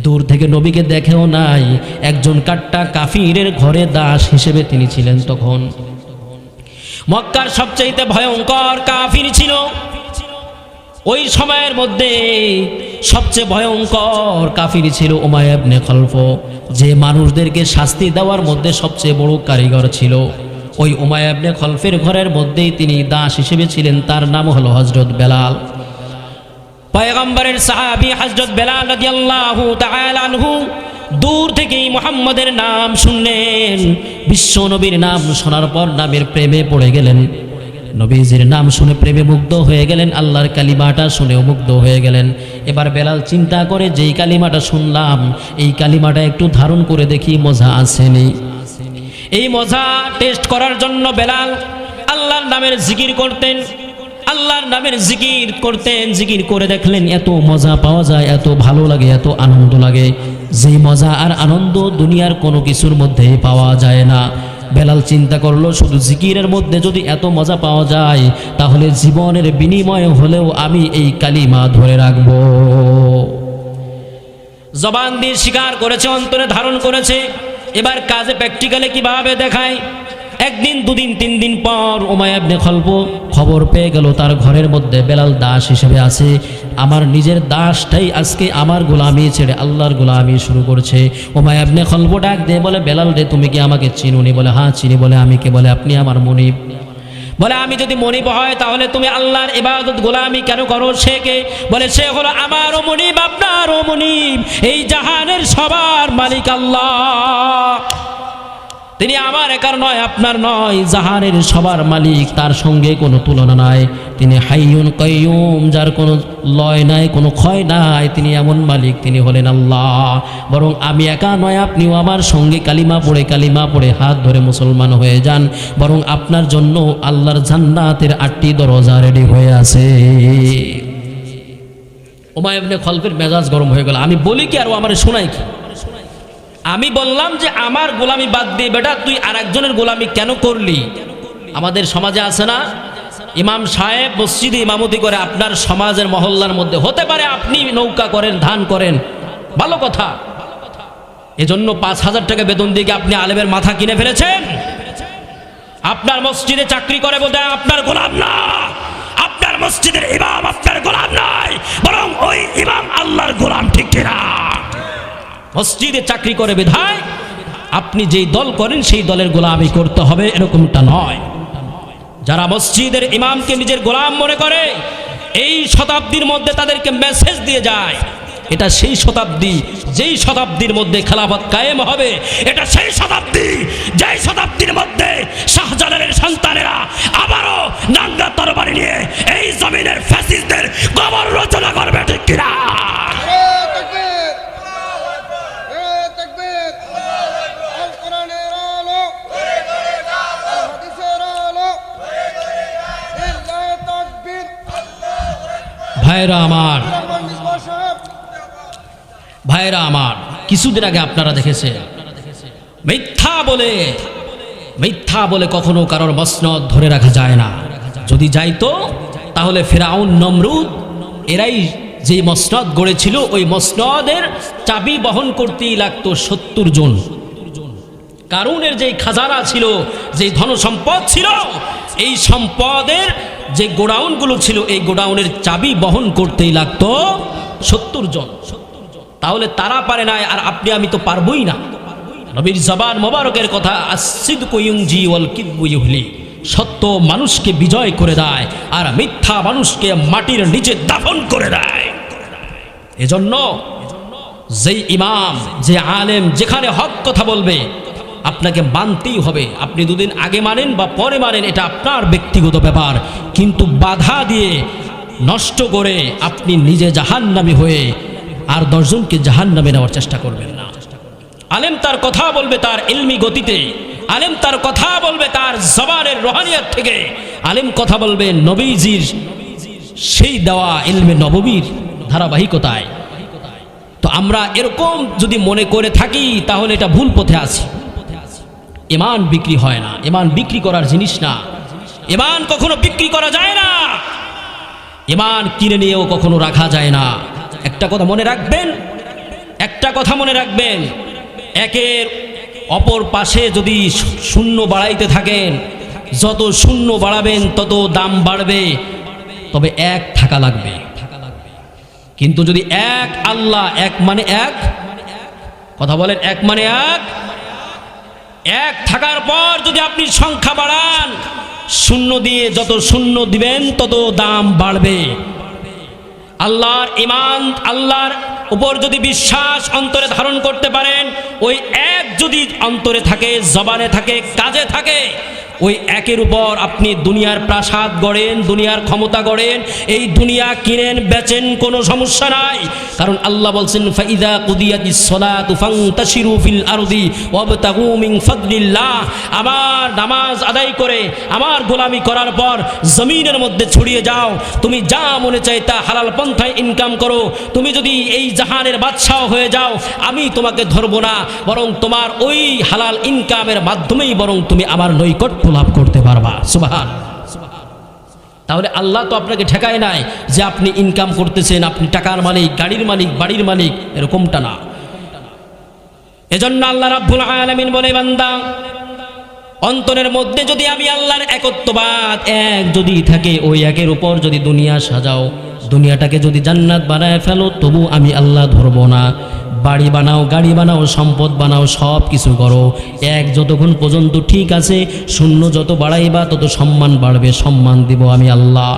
দূর থেকে নবীকে দেখেও নাই, একজন কাট্টা কাফিরের ঘরে দাস হিসেবে তিনি ছিলেন। তখন মক্কার সবচাইতে ভয়ঙ্কর কাফির ছিল। ওই সময়ের মধ্যে সবচেয়ে ভয়ঙ্কর কাফির ছিল উমাইয়া ইবনে খলফ, যে মানুষদেরকে শাস্তি দেওয়ার মধ্যে সবচেয়ে বড় কারিগর ছিল। ওই উমাইয়া ইবনে খলফের ঘরের মধ্যেই তিনি দাস হিসেবে ছিলেন। তার নাম হলো হযরত বেলাল। পয়গম্বরের সাহাবী হযরত বেলাল রাদিয়াল্লাহু তাআলা আনহু দূর থেকেই মুহাম্মদের নাম শুনলেন। বিশ্ব নবীর নাম শোনার পর নামের প্রেমে পড়ে গেলেন। নবীজির নাম শুনে প্রেমে মুগ্ধ হয়ে গেলেন, আল্লাহর কালিমাটা শুনেও মুগ্ধ হয়ে গেলেন। এবার বেলাল চিন্তা করে, যেই কালিমাটা শুনলাম এই কালিমাটা একটু ধারণ করে দেখি মজা আসেনি। এই মজা টেস্ট করার জন্য বেলাল আল্লাহর নামের জিকির করতেন, আল্লাহর নামের জিকির করতেন। জিকির করে দেখলেন এত মজা পাওয়া যায়, এত ভালো লাগে, এত আনন্দ লাগে, যেই মজা আর আনন্দ দুনিয়ার কোনো কিছুর মধ্যে পাওয়া যায় না। বেলাল চিন্তা করলো, শুধু জিকিরের মধ্যে যদি এত মজা পাওয়া যায়, তাহলে জীবনের বিনিময়ে হলেও আমি এই কালিমা ধরে রাখব। জবান দিয়ে স্বীকার করেছে, অন্তরে ধারণ করেছে। এবার কাজে প্র্যাকটিক্যালে কিভাবে দেখায়? একদিন দুদিন তিন দিন পর উমাইয়া ইবনে খলফ খবর পেয়ে গেল তার ঘরের মধ্যে বেলাল দাস হিসেবে আছে। আমার নিজের দাসটাই আজকে আমার গোলামি ছেড়ে আল্লাহর গোলামি শুরু করছে। উমাইয়া ইবনে খলফ ডাক দিয়ে বলে, বেলাল রে, তুমি কি আমাকে চিনুনি? বলে, হ্যাঁ চিনি। বলে, আমি কে? বলে, আপনি আমার মনিব। বলে, আমি যদি মনিব হয় তাহলে তুমি আল্লাহর ইবাদত গোলামি কেন করো? সে কে? বলে, সে হলো আমারও মনিব, আপনারও মনিব, এই জাহানের সবার মালিক আল্লাহ। তিনি আমার একার নয়, আপনার নয়, জাহানের সবার মালিক, তার সঙ্গে কোনো তুলনা নাই। তিনি হাইয়ুন কাইয়ুম, যার কোনো লয় নাই, কোনো ক্ষয় নাই, তিনি এমন মালিক, তিনি হলেন আল্লাহ। বরং আমি একা নয়, আপনিও আমার সঙ্গে কালিমা পড়ে হাত ধরে মুসলমান হয়ে যান, বরং আপনার জন্য আল্লাহর জান্নাতের 8টি দরজা রেডি হয়ে আছে। উমাইয়া ইবনে খলফের মেজাজ গরম হয়ে গেল। আমি বলি কি আর ও আমার শোনায় কি? আমি বললাম যে আমার গোলামি বাদ দিয়ে বেটা তুই আর একজনের গোলামি কেন করলি? আমাদের সমাজে আছে না, ইমাম সাহেব মসজিদে ইমামতি করে, আপনার সমাজের মহল্লার মধ্যে হতে পারে আপনি নৌকা করেন, ধান করেন, ভালো কথা, এজন্য 5,000 টাকা বেতন দিয়ে আপনি আলেমের মাথা কিনে ফেলেছেন। আপনার মসজিদে চাকরি করে বলতে আপনার গোলাম না, আপনার মসজিদের ইমাম আপনার গোলাম নয়, বরং ওই ইমাম আল্লাহর গোলাম, ঠিক কিনা? মসজিদে চাকরি করে বিধায় আপনি যেই দল করেন সেই দলের গোলামি করতে হবে, এরকমটা নয়। যারা মসজিদের ইমামকে নিজের গোলাম মনে করে, এই শতাব্দীর মধ্যে তাদেরকে মেসেজ দিয়ে যায়, এটা সেই শতাব্দী যেই শতাব্দীর মধ্যে খেলাফত কায়েম হবে, এটা সেই শতাব্দী যেই শতাব্দীর মধ্যে শাহজালালের সন্তানেরা আবারও নাঙ্গা তরবারি নিয়ে এই জমিনের ফ্যাসিস্টদের কবর রচনা করবে, ঠিক কিনা? ভাইরা আমার, ভাইরা আমার, কিছুদিন আগে আপনারা দেখেছেন মিথ্যা বলে কখনো কারোর মসনদ ধরে রাখা যায় না। যদি যাইতো তাহলে ফিরআউন, নমরুদ এরাই যে মসনদ গড়েছিল, ওই মসনদের চাবি বহন করতেই লাগতো 70 জন। কারুনের যেই খাজানা ছিল, যেই ধন সম্পদ ছিল, এই সম্পদের যে গোডাউনগুলো ছিল, এই গোডাউনের চাবি বহন করতেই লাগতো 70 জন। তাহলে তারা পারে না, আর আপনি আমি তো পারবই না। নবীর জবান মোবারকের কথা, আসসিদকু ইউনজি ওয়াল কিযবু ইউহলি, সত্য মানুষকে বিজয় করে দেয় আর মিথ্যা মানুষকে মাটির নিচে দাফন করে দেয়। এজন্য যেই ইমাম, যে আলেম যেখানে হক কথা বলবে আপনাকে মানতেই হবে। আপনি দুদিন আগে মানেন বা পরে মানেন, এটা আপনার ব্যক্তিগত ব্যাপার, কিন্তু বাধা দিয়ে নষ্ট করে আপনি নিজে জাহান্নামী হয়ে আর 10 জনকে জাহান্নামে নেওয়ার চেষ্টা করবেন না। আলেম তার কথা বলবে তার ইলমি গতিতে, আলেম তার কথা বলবে তার জবানের রোহানিয়ত থেকে, আলেম কথা বলবে নবীজির সেই দেওয়া ইলমে নববীর ধারাবাহিকতায়। তো আমরা এরকম যদি মনে করে থাকি তাহলে এটা ভুল পথে আছি। ঈমান বিক্রি হয় না, ঈমান বিক্রি করার জিনিস না, ঈমান কখনো বিক্রি করা যায় না, ঈমান কিনে নিয়েও কখনো রাখা যায় না। একটা কথা মনে রাখবেন, একটা কথা মনে রাখবেন, একের অপর পাশে যদি শূন্য বাড়াইতে থাকেন, যত শূন্য বাড়াবেন তত দাম বাড়বে, তবে এক থাকা লাগবে। কিন্তু যদি এক আল্লাহ, এক মানে এক, কথা বলেন, এক মানে এক, এক থাকার পর যদি আপনি সংখ্যা বাড়ান, শূন্য দিয়ে যত শূন্য দিবেন তত দাম বাড়বে। আল্লাহর ঈমান, আল্লাহর উপর যদি বিশ্বাস অন্তরে ধারণ করতে পারেন, ওই এক যদি অন্তরে থাকে, জবানে থাকে, কাজে থাকে, ওই একের উপর আপনি দুনিয়ার প্রাসাদ গড়েন, দুনিয়ার ক্ষমতা গড়েন, এই দুনিয়া কিনেন বেচেন, কোনো সমস্যা নাই। কারণ আল্লাহ বলছেন, ফাইদা কুদিয়াতিস সালাতু ফান্তাশিরু ফিল আরদি ওয়াবতাগু মিন ফাদলিল্লাহ, আমার নামাজ আদায় করে আমার গোলামি করার পর জমিনের মধ্যে ছড়িয়ে যাও, তুমি যা মনে চাই তা হালাল পন্থায় ইনকাম করো। তুমি যদি এই জাহানের বাদশাহ হয়ে যাও, আমি তোমাকে ধরবো না, বরং তোমার ওই হালাল ইনকামের মাধ্যমেই বরং তুমি আমার নৈকট্য লাভ করতে পারবা। সুবহানাল্লাহ। তাহলে আল্লাহ তো আপনাকে ঠেকায় নাই যে আপনি ইনকাম করতেছেন, আপনি টাকার মালিক, গাড়ির মালিক, বাড়ির মালিক, এরকমটা না। এজন্য আল্লাহ রাব্বুল আলামিন বলে, বান্দা অন্তরের মধ্যে যদি আমি আল্লাহর একত্ববাদ এক যদি থাকে, ওই একের উপর যদি দুনিয়া সাজাও, দুনিয়াটাকে যদি জান্নাত বানায় ফেলো, তবু আমি আল্লাহ ধরবো না। বাড়ি বানাও, গাড়ি বানাও, সম্পদ বানাও, সব কিছু করো, এক যতক্ষণ পর্যন্ত ঠিক আছে, শূন্য যত বাড়াইবা তত সম্মান বাড়বে, সম্মান দিব আমি আল্লাহ।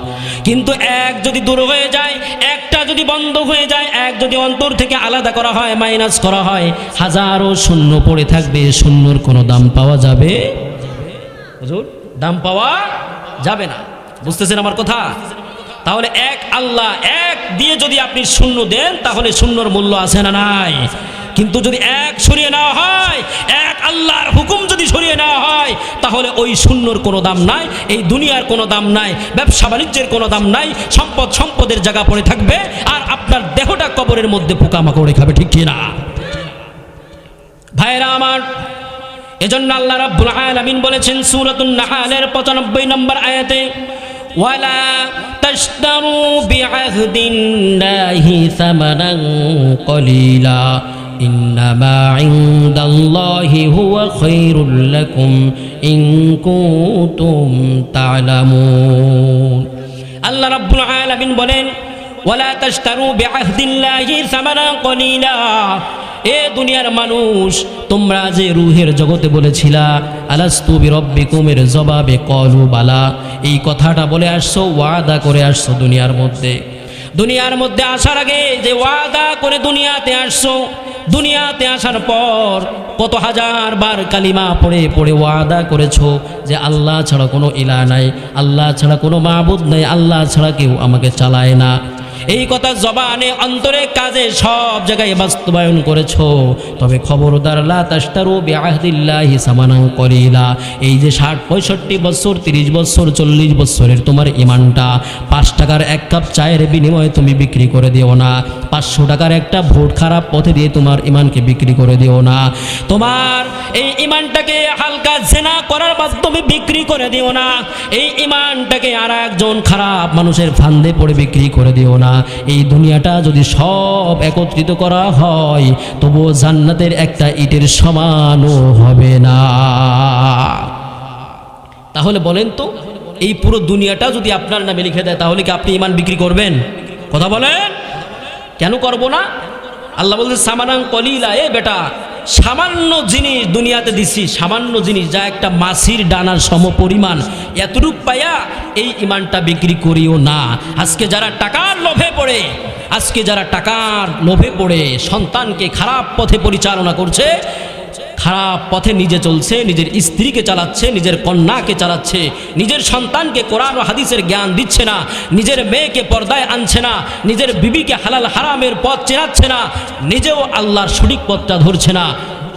কিন্তু এক যদি দূর হয়ে যায়, একটা যদি বন্ধ হয়ে যায়, এক যদি অন্তর থেকে আলাদা করা হয়, মাইনাস করা হয়, হাজারো শূন্য পড়ে থাকবে, শূন্যর কোনো দাম পাওয়া যাবে? হুজুর, দাম পাওয়া যাবে না। বুঝতেছেন আমার কথা? তাহলে এক আল্লাহ, এক দিয়ে যদি আপনি শূন্য দেন, তাহলে শূন্যর মূল্য আছে না নাই? কিন্তু যদি এক সরিয়ে নেওয়া হয়, এক আল্লাহর হুকুম যদি সরিয়ে নেওয়া হয়, তাহলে ওই শূন্যর কোনো দাম নাই, এই দুনিয়ার কোনো দাম নাই, ব্যবসা বাণিজ্যের কোনো দাম নাই, সম্পদের জায়গা পড়ে থাকবে, আর আপনার দেহটা কবরের মধ্যে পোকামাকড়ে খাবে। ঠিক কি না ভাইরা আমার? এজন্য আল্লাহ রাব্বুল আলামিন বলেছেন সূরাতুন নাহলের 95 নম্বর আয়াতে, ওয়ালা তাশতারু বিআহদিল্লাহি সামানান কলিলা ইন্নামা ইনদাল্লাহি হুয়া খায়রুল লাকুম ইন কুনতুম তা'লামুন। আল্লাহ রাব্বুল আলামিন বলেন, ওয়ালা তাশতারু বিআহদিল্লাহি সামানান কলিলা, এ দুনিয়ার মানুষ, তোমরা যে রুহের জগতে বলেছিলা আলাস্তু বিরব্বিকুমের জবাবে কলু বালা, এই কথাটা বলে আসছো, ওয়াদা করে আসছো দুনিয়ার মধ্যে। দুনিয়ার মধ্যে আসার আগে যে ওয়াদা করে দুনিয়াতে আসছো, দুনিয়াতে আসার পর কত হাজার বার কালিমা পড়ে পড়ে ওয়াদা করেছো যে আল্লাহ ছাড়া কোনো ইলাহ নাই, আল্লাহ ছাড়া কোনো মাবুদ নাই, আল্লাহ ছাড়া কেউ আমাকে চালায় না। এই কথা জবানে, অন্তরে, কাজে, সব জায়গায় বাস্তবায়ন করেছো। তবে খবরদার, লা তাশতারু বিআহদিল্লাহি সামানান কলিলা, এই যে 60, 65 বছর, 30 বছর, 40 বছরের তোমার ইমানটা 5 টাকার এক কাপ চায়ের বিনিময়ে তুমি বিক্রি করে দিও না। 500 টাকার একটা ভোট খারাপ পথে দিয়ে তোমার ইমানকে বিক্রি করে দিও না। তোমার এই ইমানটাকে হালকা জেনা করার মাধ্যমে বিক্রি করে দিও না। এই ইমানটাকে আর একজন খারাপ মানুষের ফান্দে পড়ে বিক্রি করে দিও না। এই দুনিয়াটা যদি সব একত্রিত করা হয়, তবুও জান্নাতের একটা ইটের সমানও হবে না। তাহলে বলেন তো, এই পুরো দুনিয়াটা যদি আপনার নামে লিখে দেয়, তাহলে কি আপনি ইমান বিক্রি করবেন? কথা বলেন, কেন করব না? আল্লাহ বলছেন সামানান কলিলা, এ বেটা, সামান্য জিনিস দুনিয়াতে দিছি, সামান্য জিনিস যা একটা মাছির ডানার সম পরিমাণ, এতটুক পাইয়া এই ইমানটা বিক্রি করিও না। আজকে যারা টাকার লোভে পড়ে সন্তানকে খারাপ পথে পরিচালনা করছে, খারাপ পথে নিজে চলছে, নিজের স্ত্রীকে চালাচ্ছে, নিজের কন্যাকে চালাচ্ছে, নিজের সন্তানকে কোরআন ও হাদিসের জ্ঞান দিচ্ছে না, নিজের মেয়েকে পর্দায় আনছে না, নিজের বিবিকে হালাল হারামের পথ চেনাচ্ছে না, নিজেও আল্লাহর সঠিক পথটা ধরছে না।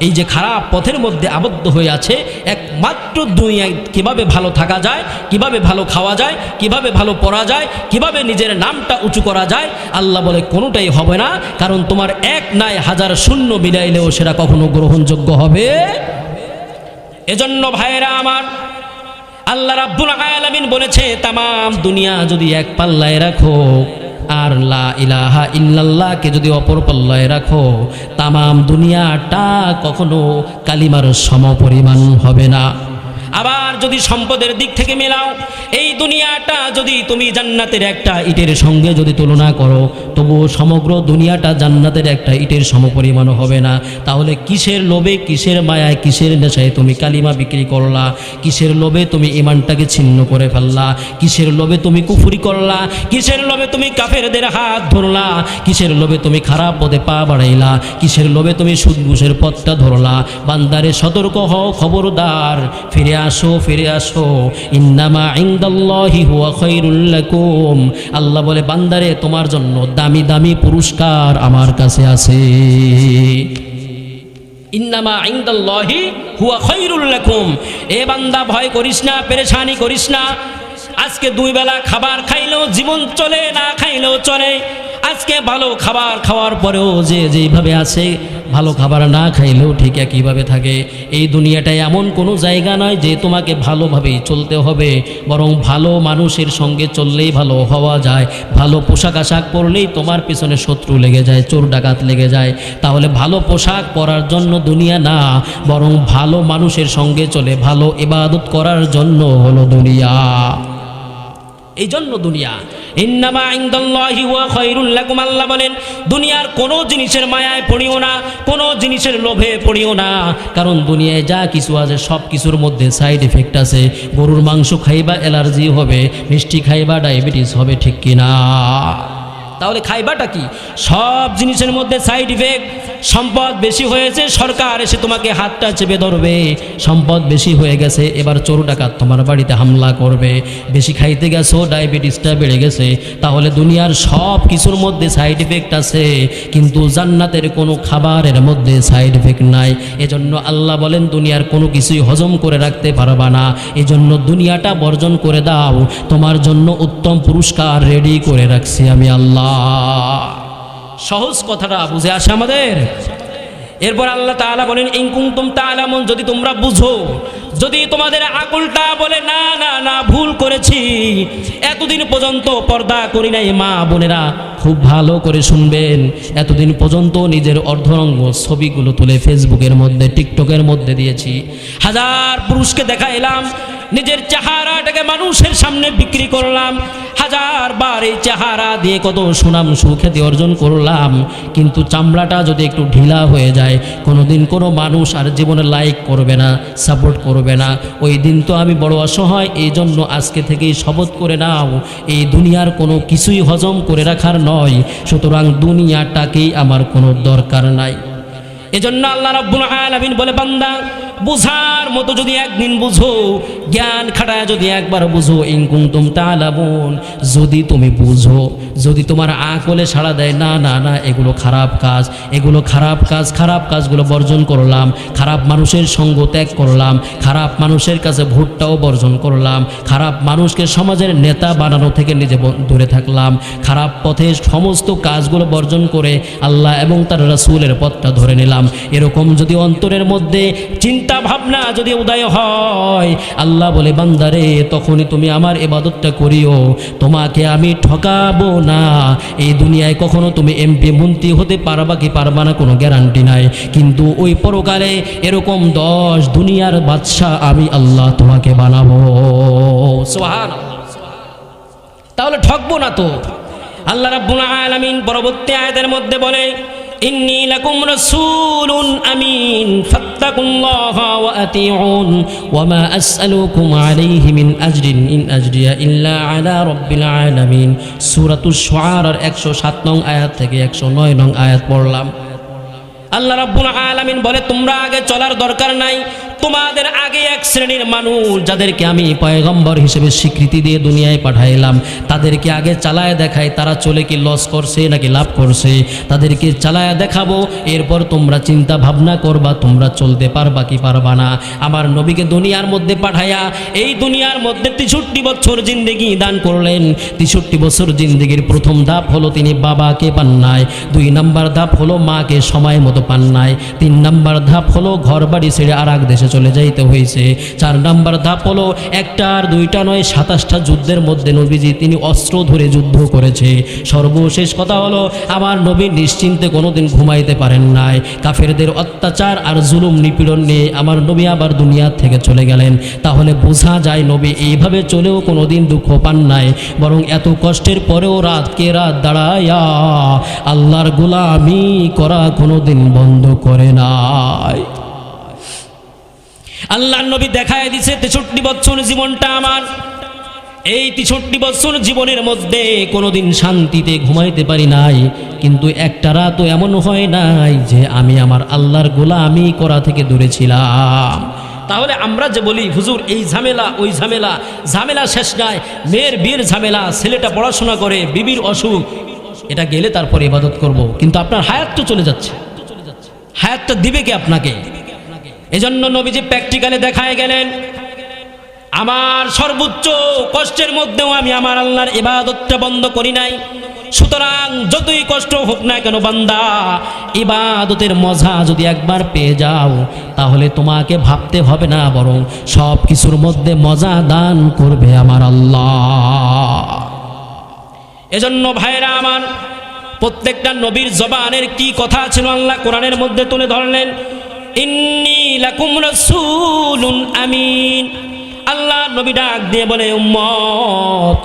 এই যে খারাপ পথের মধ্যে আবদ্ধ হয়ে আছে, একমাত্র দুনিয়ায় কিভাবে ভালো থাকা যায়, কিভাবে ভালো খাওয়া যায়, কিভাবে ভালো পড়া যায়, কিভাবে নিজের নামটা উঁচু করা যায়, আল্লাহ বলে কোনোটাই হবে না। কারণ তোমার এক নাই হাজার শূন্য মিলাইলেও সেটা কখনো গ্রহণযোগ্য হবে। এজন্য ভাইয়েরা আমার, আল্লাহ রাব্বুল আলামিন বলেছে, তামাম দুনিয়া যদি এক পাল্লায় রাখো, আর লা ইলাহা ইল্লাল্লাহকে যদি অপর পাল্লায় রাখো, তামাম দুনিয়াটা কখনো কালিমার সমপরিমাণ হবে না। আবার যদি সম্পদের দিক থেকে মেলাও, এই দুনিয়াটা যদি তুমি জান্নাতের একটা ইটের সঙ্গে যদি তুলনা করো, তবুও সমগ্র দুনিয়াটা জান্নাতের একটা ইটের সমপরিমাণ হবে না। তাহলে কিসের লোভে, কিসের মায়ায়, কিসের নেশায় তুমি কালিমা বিক্রি করলা? কিসের লোভে তুমি ইমানটাকে ছিন্ন করে ফেললা? কিসের লোভে তুমি কুফরি করলা? কিসের লোভে তুমি কাফেরদের হাত ধরলা? কিসের লোভে তুমি খারাপ পথে পা বাড়াইলা? কিসের লোভে তুমি সুদ ঘুষের পথটা ধরলা? বান্দারে সতর্ক হও, খবরদার, ফিরে আসো, ফিরে আসো। ইন্নামা ইনদাল্লাহি হুয়া খায়রুল লাকুম, আল্লাহ বলে বান্দারে তোমার জন্য দামি দামি পুরস্কার আমার কাছে আছে। ইন্নামা ইনদাল্লাহি হুয়া খায়রুল লাকুম, এ বান্দা ভয় করিস না, পেরেশানি করিস না। আজকে 2 বেলা খাবার খাইলেও জীবন চলে, না খাইলেও চলে। আজ আজকে ভালো খাবার খাওয়ার পরেও যে যেইভাবে আছে, ভালো খাবার না খাইলেও ঠিক একইভাবে থাকে। এই দুনিয়াটায় এমন কোনো জায়গা নয় যে তোমাকে ভালোভাবেই চলতে হবে, বরং ভালো মানুষের সঙ্গে চললেই ভালো হওয়া যায়। ভালো পোশাক আশাক পরলেই তোমার পিছনে শত্রু লেগে যায়, চোর ডাকাত লেগে যায়। তাহলে ভালো পোশাক পরার জন্য দুনিয়া না, বরং ভালো মানুষের সঙ্গে চলে ভালো ইবাদত করার জন্য হলো দুনিয়া। এই জন্য দুনিয়া ইন্নামা ইনদাল্লাহি ওয়া খায়রুল লাকুম, আল্লাহ বলেন দুনিয়ার কোনো জিনিসের মায়ায় পড়িও না, কোনো জিনিসের লোভে পড়িও না, কারণ দুনিয়ায় যা কিছু আছে সব কিছুর মধ্যে সাইড এফেক্ট আছে। গরুর মাংস খাইবা অ্যালার্জি হবে, মিষ্টি খাইবা ডায়াবেটিস হবে, ঠিক কিনা? তাহলে খাইবাটা কি? সব জিনিসের মধ্যে সাইড ইফেক্ট। সম্পদ বেশি হয়েছে, সরকার এসে তোমাকে হাতটা চেপে ধরবে। সম্পদ বেশি হয়ে গেছে, এবার চোর ডাকাত তোমার বাড়িতে হামলা করবে। বেশি খাইতে গেছো, ডায়াবেটিসটা বেড়ে গেছে। তাহলে দুনিয়ার সব কিছুর মধ্যে সাইড ইফেক্ট আছে, কিন্তু জান্নাতের কোনো খাবারের মধ্যে সাইড ইফেক্ট নাই। এজন্য আল্লাহ বলেন দুনিয়ার কোনো কিছুই হজম করে রাখতে পারবা না, এজন্য দুনিয়াটা বর্জন করে দাও। তোমার জন্য উত্তম পুরস্কার রেডি করে রাখছি আমি আল্লাহ। সহজ কথাটা বুঝে আসে আমাদের। এরপর আল্লাহ তাআলা বলেন ইন কুনতুম তা'লামুন, যদি তোমরা বুঝো, যদি তোমাদের আকলটা বলে না না না ভুল করেছি, এতদিন পর্যন্ত পর্দা করি নাই, মা বোনেরা খুব ভালো করে শুনবেন, এতদিন পর্যন্ত নিজের অর্ধরঙ্গ ছবিগুলো তুলে ফেসবুকের মধ্যে, টিকটকের মধ্যে দিয়েছি, হাজার পুরুষকে দেখাইলাম, নিজের চেহারাটাকে মানুষের সামনে বিক্রি করলাম, হাজারবার এই চেহারা দিয়ে কত সুনাম সুখ্যাতি অর্জন করলাম, কিন্তু চামড়াটা যদি একটু ঢিলা হয়ে যায়, কোনোদিন কোনো মানুষ আর জীবনে লাইক করবে না, সাপোর্ট করবে না। ওই দিন তো আমি বড় অসহায়। এই জন্য আজকে থেকেই শপথ করে নাও, এই দুনিয়ার কোনো কিছুই হজম করে রাখার নয়, সুতরাং দুনিয়াটাকেই আমার কোনো দরকার নাই। এজন্য আল্লাহ রাব্বুল আলামিন বলে বান্দা বুঝার মতো যদি একদিন বুঝো, জ্ঞান খাটায় যদি একবার বুঝো, ইন কুনতুম তা'লামুন, যদি তুমি বুঝো, যদি তোমার আকলে সাড়া দেয় না না না এগুলো খারাপ কাজ, এগুলো খারাপ কাজ, খারাপ কাজগুলো বর্জন করলাম, খারাপ মানুষের সঙ্গ ত্যাগ করলাম, খারাপ মানুষের কাছে ভোটটাও বর্জন করলাম, খারাপ মানুষকে সমাজের নেতা বানানো থেকে নিজে দূরে থাকলাম, খারাপ পথে সমস্ত কাজগুলো বর্জন করে আল্লাহ এবং তার রাসূলের পথটা ধরে নিলাম, এরকম যদি অন্তরের মধ্যে চিন্তা ভাবনা যদি উদয় হয়, আল্লাহ বলে বান্দারে তখনই তুমি আমার ইবাদতটা করিও, তোমাকে আমি ঠকাবো না। এই দুনিয়ায় কখনো তুমি এমপি মন্ত্রী হতে পারবা কি পারবা না কোনো গ্যারান্টি নাই, কিন্তু ওই পরকালে এরকম 10 দুনিয়ার বাদশা আমি আল্লাহ তোমাকে বানাবো। সুবহানাল্লাহ। তাহলে ঠকবো না তো। আল্লাহ রাব্বুল আলামিন পরবর্তী আয়াতের মধ্যে বলে ইন্নী লাকুম রাসূলুন আমিন ফাত্তাকুল্লাহা ওয়া আতিউন ওয়া মা আসআলুকুম আলাইহি মিন আজরিন ইন আজরিয়া ইল্লা আলা রাব্বিল আলামিন। সূরাতুশ শুআরার 107 নং আয়াত থেকে 109 নং আয়াত পড়লাম। আল্লাহ রাব্বুল আলামিন বলে তোমরা আগে চলার দরকার নাই, তোমাদের আগে এক শ্রেণীর মানুষ যাদেরকে আমি পয়গম্বর হিসেবে স্বীকৃতি দিয়ে দুনিয়ায় পাঠাইলাম, তাদেরকে আগে চালায় দেখাই, তারা চলে কি লস করছে নাকি লাভ করছে, তাদেরকে চালায় দেখাবো। এরপর তোমরা চিন্তা ভাবনা করবা তোমরা চলতে পারবা কি পারবা না। আমার নবীকে দুনিয়ার মধ্যে পাঠাইয়া এই দুনিয়ার মধ্যে 63 বছর জিন্দেগি দান করলেন। 63 বছর জিন্দেগির প্রথম ধাপ হলো তিনি বাবাকে পান নাই, 2 নম্বর ধাপ হলো মাকে সময় মতো পান নাই, 3 নম্বর ধাপ হলো ঘর বাড়ি ছেড়ে আর এক দেশে চলে যাইতে হয়েছে, 4 নম্বর ধাপ হলো একটা আর দুইটা নয় 27টা যুদ্ধের মধ্যে নবীজি তিনি অস্ত্র ধরে যুদ্ধ করেছে। সর্বশেষ কথা হলো আমার নবী নিশ্চিন্তে কোনোদিন ঘুমাইতে পারেন নাই, কাফেরদের অত্যাচার আর জুলুম নিপীড়ন নিয়ে আমার নবী আবার দুনিয়া থেকে চলে গেলেন। তাহলে বোঝা যায় নবী এইভাবে চলেও কোনোদিন দুঃখ পান নাই, বরং এত কষ্টের পরেও রাতকে রাত দাঁড়ায়া আল্লাহর গোলামি করা কোনোদিন বন্ধ করে নাই। আল্লাহর নবী দেখায় দিছে 63 বছর জীবনটা আমার, এই 63 বছর জীবনের মধ্যে কোনোদিন শান্তিতে ঘুমাইতে পারি নাই, কিন্তু একটা রাতও এমন হয় নাই যে আমি আমার আল্লাহর গোলামি করা থেকে দূরে ছিলাম। তাহলে আমরা যে বলি হুজুর এই ঝামেলা ওই ঝামেলা, ঝামেলা শেষ নাই, মেয়ের বিয়ের ঝামেলা, ছেলেটা পড়াশোনা করে, বিবির অসুখ, এটা গেলে তারপর ইবাদত করব, কিন্তু আপনার হায়াত তো চলে যাচ্ছে, হায়াতটা দিবে কে আপনাকে? এজন্য নবীজি প্র্যাকটিক্যালে দেখায় গেলেন আমার সর্বোচ্চ কষ্টের মধ্যেও আমি আমার আল্লাহর ইবাদতটা বন্ধ করি নাই। সুতরাং যতই কষ্ট হোক না কেন বান্দা, ইবাদতের মজা যদি একবার পেয়ে যাও তাহলে তোমাকে ভাবতে হবে না, বরং সব কিছুর মধ্যে মজা দান করবে আমার আল্লাহ। এজন্য ভাইরা আমার, প্রত্যেকটা নবীর জবানের কি কথা ছিল আল্লাহ কোরআনের মধ্যে তুলে ধরলেন। ইন্নী লাকুম রাসূলুন আমিন। আল্লাহ নবী ডাক দিয়ে বলে, উম্মত,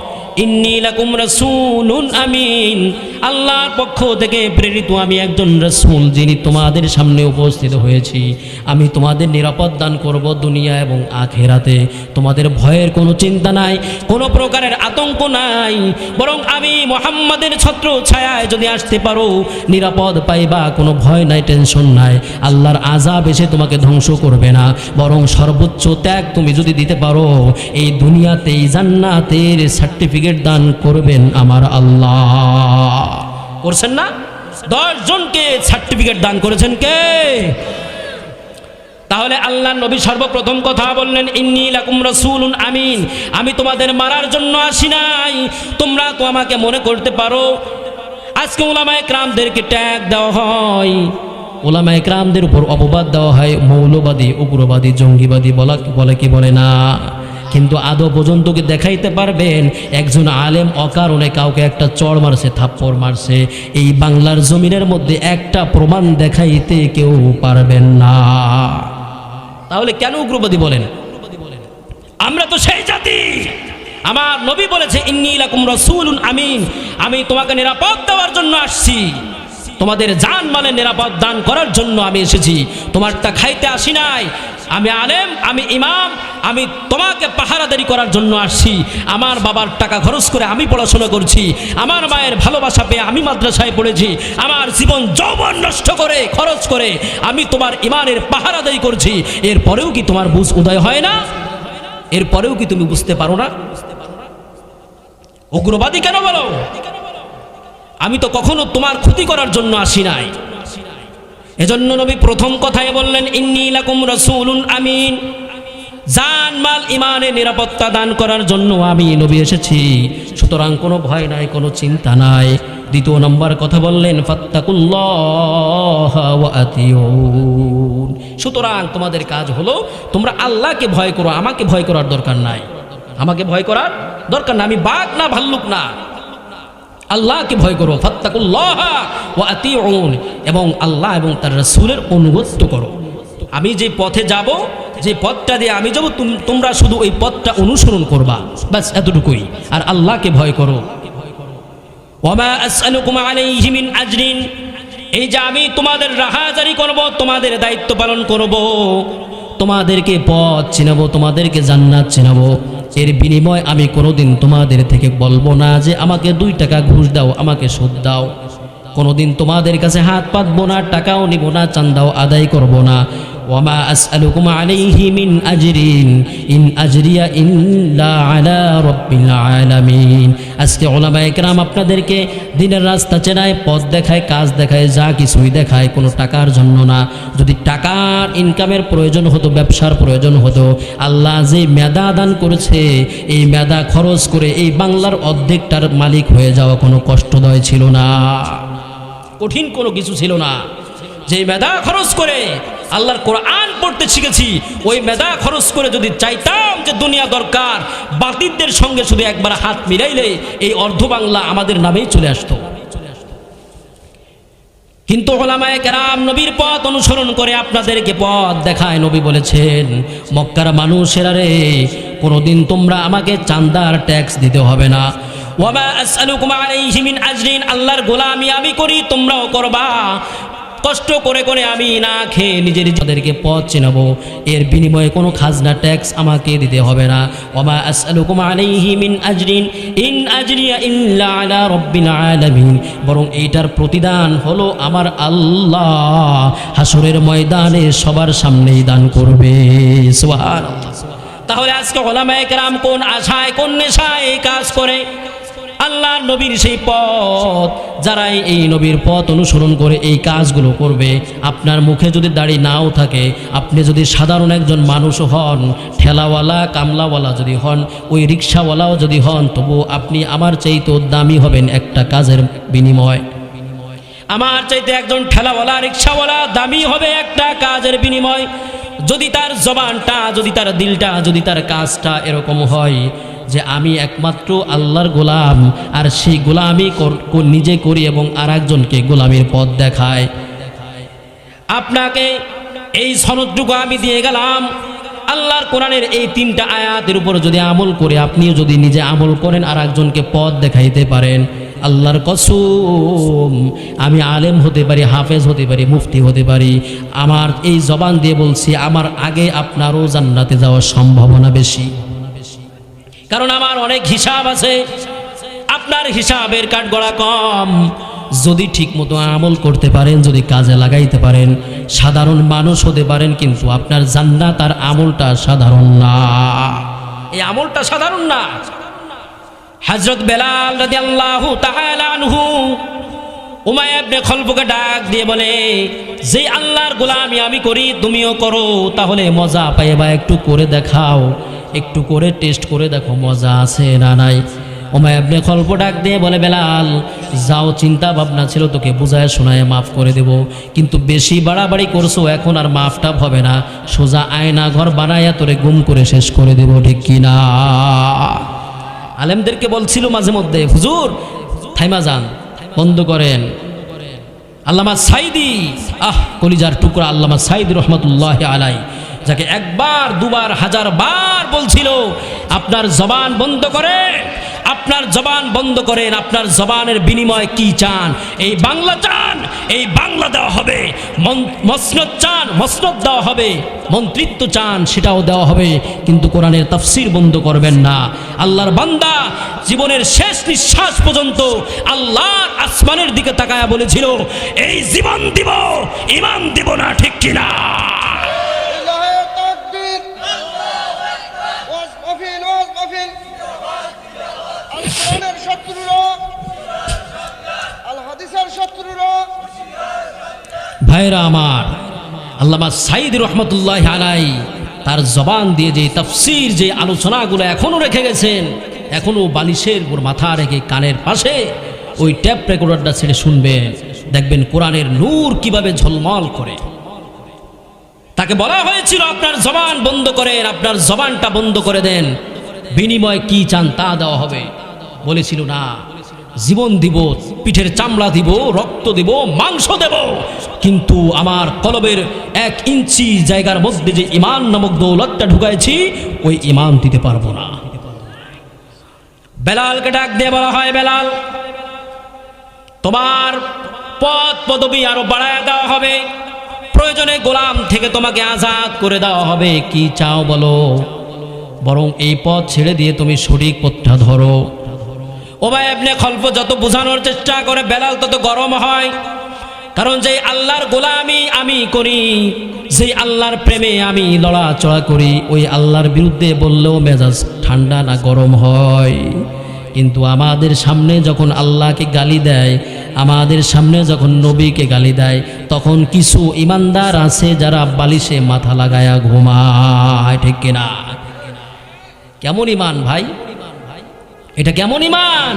ইন্নী লাকুম রাসূলুন আমিন, আল্লাহর পক্ষ থেকে প্রেরিত আমি একজন রাসূল, যিনি তোমাদের সামনে উপস্থিত হয়েছি। আমি তোমাদের নিরাপদ দান করব দুনিয়া এবং আখিরাতে। তোমাদের ভয়ের কোনো চিন্তা নাই, কোনো প্রকারের আতঙ্ক নাই, বরং আমি মুহাম্মাদের ছত্র ছায়ায় যদি আসতে পারো নিরাপদ পাইবা, কোনো ভয় নাই, টেনশন নাই। আল্লাহর আযাব এসে তোমাকে ধ্বংস করবে না, বরং সর্বোচ্চ ত্যাগ তুমি যদি দিতে পারো এই দুনিয়াতেই জান্নাতের সার্টিফিকেট দান করবেন আমার আল্লাহ। করছেন না? 10 জনকে সার্টিফিকেট দান করেছেন কে? তাহলে আল্লাহ নবী সর্বপ্রথম কথা বললেন, ইন্নী লাকুম রাসূলুন আমিন, আমি তোমাদের মারার জন্য আসি নাই। তোমরা তো আমাকে মনে করতে পারো, আজকে উলামায়ে কেরামদেরকে ট্যাগ দেওয়া হয়, উলামায়ে কেরামদের উপর অপবাদ দেওয়া হয়, মৌলবাদী, উগ্রবাদী, জঙ্গিবাদী বলে কি বলে না। কিন্তু আদৌ পর্যন্ত কি দেখাইতে পারবেন একজন আলেম অকারণে কাউকে একটা চড় মারছে, থাপ্পড় মারছে? এই বাংলার জমিনের মধ্যে একটা প্রমাণ দেখাইতে কেউ পারবেন না। তাহলে কেন উগ্রবাদী বলেন? আমরা তো সেই জাতি। আমার নবী বলেছে, ইন্নী লাকুম রাসূলুন আমিন, আমি তোমাকে নিরাপদ দেওয়ার জন্য আসছি, তোমাদের জানমালের নিরাপদ দান করার জন্য আমি এসেছি, তোমারটা খাইতে আসি নাই। আমি আলেম, আমি ইমাম, আমি তোমাকে পাহারাদারি করার জন্য আসছি। আমার বাবার টাকা খরচ করে আমি পড়াশোনা করছি, আমার মায়ের ভালোবাসা পেয়ে আমি মাদ্রাসায় পড়েছি, আমার জীবন যৌবন নষ্ট করে খরচ করে আমি তোমার ইমানের পাহারাদারি করছি। এরপরেও কি তোমার বুঝ উদয় হয় না? এরপরেও কি তুমি বুঝতে পারো না? উগ্রবাদী কেন বলো? আমি তো কখনো তোমার ক্ষতি করার জন্য আসি নাই। এজন্য নবী প্রথম কথায় বললেন, ইন্নী লাকুম রাসূলুন আমিন, জানমাল ইমানের নিরাপত্তা দান করার জন্য আমি নবী এসেছি, সুতরাং কোনো ভয় নাই, কোনো চিন্তা নাই। দ্বিতীয় নম্বর কথা বললেন, ফাত্তাকুল্লাহা ওয়া আতিউন, সুতরাং তোমাদের কাজ হলো তোমরা আল্লাহকে ভয় করো, আমাকে ভয় করার দরকার নাই, আমাকে ভয় করার দরকার না। আমি বাঘ না, ভাল্লুক না, আল্লাহকে ভয় করো। ফাত্তাকুল্লাহা ওয়া আতিউন, এবং আল্লাহ এবং তার রাসূলের অনুগত্য করো। আমি যে পথে যাব, যে পথটা দিয়ে আমি যাব, তোমরা শুধু ওই পথটা অনুসরণ করবা, বাস এতটুকুই। আর আল্লাহকে ভয় করো। ওয়ামা আসআলুকুম আলাইহি মিন আজরিন, এই যে আমি তোমাদের রাহাজারি করব, তোমাদের দায়িত্ব পালন করব, তোমাদেরকে পথ চিনাবো, তোমাদেরকে জান্নাত চিনাবো, এর বিনিময় আমি কোনোদিন তোমাদের থেকে বলবো না যে আমাকে 2 টাকা ঘুষ দাও, আমাকে সুদ দাও। কোনোদিন তোমাদের কাছে হাত পাতবো না, টাকাও নিব না, চান্দাও আদায় করব না। ওয়ামা আসআলুকুম আলাইহি মিন আজরিন ইন আজরিয়া ইল্লা আলা রাব্বিল আলামিন। আজকে উলামায়ে কেরাম আপনাদেরকে দিনের রাস্তা চেনায়, পথ দেখায়, কাজ দেখায়, যা কিছুই দেখায়, কোনো টাকার জন্য না। যদি টাকার ইনকামের প্রয়োজন হতো, ব্যবসার প্রয়োজন হতো, আল্লাহ যে মেধা দান করেছে, এই মেধা খরচ করে এই বাংলার অর্ধেকটার মালিক হয়ে যাওয়া কোনো কষ্টদয় ছিল না, কঠিন কোনো কিছু ছিল না। যে মেধা খরচ করে আল্লাহর কোরআন পড়তে শিখেছি, ওই মেধা খরচ করে যদি চাইতাম যে দুনিয়া দরকার, বাতিলদের সঙ্গে শুধু একবার হাত মিলাইলে এই অর্ধ বাংলা আমাদের নামেই চলে আসতো। কিন্তু উলামায়ে কেরাম নবীর পথ অনুসরণ করে আপনাদেরকে পথ দেখায়। নবী বলেছেন, মক্কার মানুষেরা রে, কোনোদিন তোমরা আমাকে চান্দার ট্যাক্স দিতে হবে না। ওয়ামা আসআলুকুম আলাইহি মিন আজরিন, আল্লাহর গোলামি আমি করি, তোমরাও করবা। কষ্ট করে করে আমি না খেয়ে নিজের যাদেরকে পথ চেনাবো, এর বিনিময়ে কোনো খাজনা ট্যাক্স আমাকে দিতে হবে না। ওয়ামা আসআলুকুম আলাইহি মিন আজরিন ইন আজরিয়া ইল্লা আলা রাব্বিল আলামিন, বরং এইটার প্রতিদান হলো আমার আল্লাহ হাসরের ময়দানে সবার সামনেই দান করবে। সুবহানাল্লাহ। তাহলে আজকে উলামায়ে কেরাম কোন আশায়, কোন নেশায় এই কাজ করে? আল্লাহর নবীর সেই পথ, যারা এই নবীর পথ অনুসরণ করে এই কাজগুলো করবে, আপনার মুখে যদি দাড়ি নাও থাকে, আপনি যদি সাধারণ একজন মানুষও হন, ঠেলাওয়ালা কামলাওয়ালা যদি হন, ওই রিক্সাওয়ালাও যদি হন, তবু আপনি আমার চাইতেও দামি হবেন একটা কাজের বিনিময়। আমার চাইতে একজন ঠেলাওয়ালা রিক্সাওয়ালা দামি হবে একটা কাজের বিনিময়, যদি তার জবানটা, যদি তার দিলটা, যদি তার কাজটা এরকম হয় যে আমি একমাত্র আল্লাহর গোলাম, আর সেই গোলামি নিজে করি এবং আর একজনকে গোলামের পথ দেখায়। আপনাকে এই সনদটুকু আমি দিয়ে গেলাম, আল্লাহর কোরআনের এই 3টা আয়াতের উপর যদি আমল করে আপনিও যদি নিজে আমল করেন আর একজনকে পথ দেখাইতে পারেন, আল্লাহর কসম আমি আলেম হতে পারি, হাফেজ হতে পারি, মুফতি হতে পারি, আমার এই জবান দিয়ে বলছি আমার আগে আপনারও জান্নাতে যাওয়ার সম্ভাবনা বেশি। কারণ আমার অনেক হিসাব আছে, আপনার হিসাবের কাঠগড়া কম। যদি ঠিক মতো আমল করতে পারেন, যদি কাজে লাগাইতে পারেন, সাধারণ মানুষ হতে পারেন, কিন্তু আপনার জান্নাত আর আমলটা সাধারণ না, এই আমলটা সাধারণ না। হযরত বেলাল রাদিয়াল্লাহু তাআলা আনহু উমাইয়া ইবনে খলফকে ডাক দিয়ে বলে, যে আল্লাহর গোলামি আমি করি তুমিও করো, তাহলে মজা পাইবা, একটু করে দেখাও, একটু করে টেস্ট করে দেখো মজা আছে না নাই। উমাইয়া ইবনে খলফ ডাক দিয়ে বলে, বেলাল যাও, চিন্তা ভাবনা ছিল তোকে বুঝায় শোনায় মাফ করে দেব, কিন্তু বেশি বাড়াবাড়ি করছো, এখন আর মাফটা হবে না, সোজা আয়না ঘর বানায়া তোরে গুম করে শেষ করে দেব, ঠিক কিনা? আলেমদেরকে বলছিল মাঝে মধ্যে, হুজুর থাইমা যান, বন্ধ করেন। আল্লামা সাইদি, কলিজার টুকরা আল্লামা সাইদি রহমতুল্লাহ আলাই, যাকে একবার দুবার হাজার বার বলছিল আপনার জবান বন্ধ করেন, আপনার জবান বন্ধ করেন, আপনার জবানের বিনিময়ে কি চান? এই বাংলা চান, এই বাংলা দেওয়া হবে, মসনদ চান, মসনদ দেওয়া হবে, মন্ত্রিত্ব চান, সেটাও দেওয়া হবে, কিন্তু কোরআনের তাফসীর বন্ধ করবেন না। আল্লাহর বান্দা জীবনের শেষ নিঃশ্বাস পর্যন্ত আল্লাহর আসমানের দিকে তাকায়া বলেছিল, এই জীবন দিব, ঈমান দিব না, ঠিক কিনা? ভাইরা আমার, আল্লামা সাইদি রহমতুল্লাহ আলাই তার জবান দিয়ে যে তাফসীর, যে আলোচনাগুলো এখনো রেখে গেছেন, এখনো বালিশের উপর মাথা রেখে কানের পাশে ওই ট্যাপ রেকর্ডারটা ছেড়ে শুনবেন, দেখবেন কোরআনের নূর কিভাবে ঝলমল করে। তাকে বলা হয়েছিল আপনার জবান বন্ধ করেন, আপনার জবানটা বন্ধ করে দেন, বিনিময়ে কি চান তা দেওয়া হবে। বলেছিল না, জীবন দিব, পিঠের চামড়া দিব, রক্ত দিব, মাংস দেব, কিন্তু আমার কলবের 1 ইঞ্চি জায়গার মধ্যে যে ঈমান নামক দৌলতটা ঢুকাইছি, ওই ঈমান দিতে পারবো না। বেলালকে ডাক দিয়ে বলা হয়, বেলাল তোমার পদ পদবী আরো বাড়ায় দেওয়া হবে, প্রয়োজনে গোলাম থেকে তোমাকে আজাদ করে দেওয়া হবে, কি চাও বলো, বরং এই পথ ছেড়ে দিয়ে তুমি সঠিক পথটা ধরো। উমাইয়া ইবনে খলফ যত বোঝানোর চেষ্টা করে, বেলাল তত গরম হয়, কারণ যে আল্লাহর গোলামি আমি করি, যে আল্লাহর প্রেমে আমি লড়াচড়া করি, ওই আল্লাহর বিরুদ্ধে বললেও মেজাজ ঠান্ডা না গরম হয়। কিন্তু আমাদের সামনে যখন আল্লাহকে গালি দেয়, আমাদের সামনে যখন নবীকে গালি দেয়, তখন কিছু ইমানদার আছে যারা বালিশে মাথা লাগায়া ঘুমায়, ঠিক কিনা? কেমন ইমান ভাই, এটা কেমন ইমান?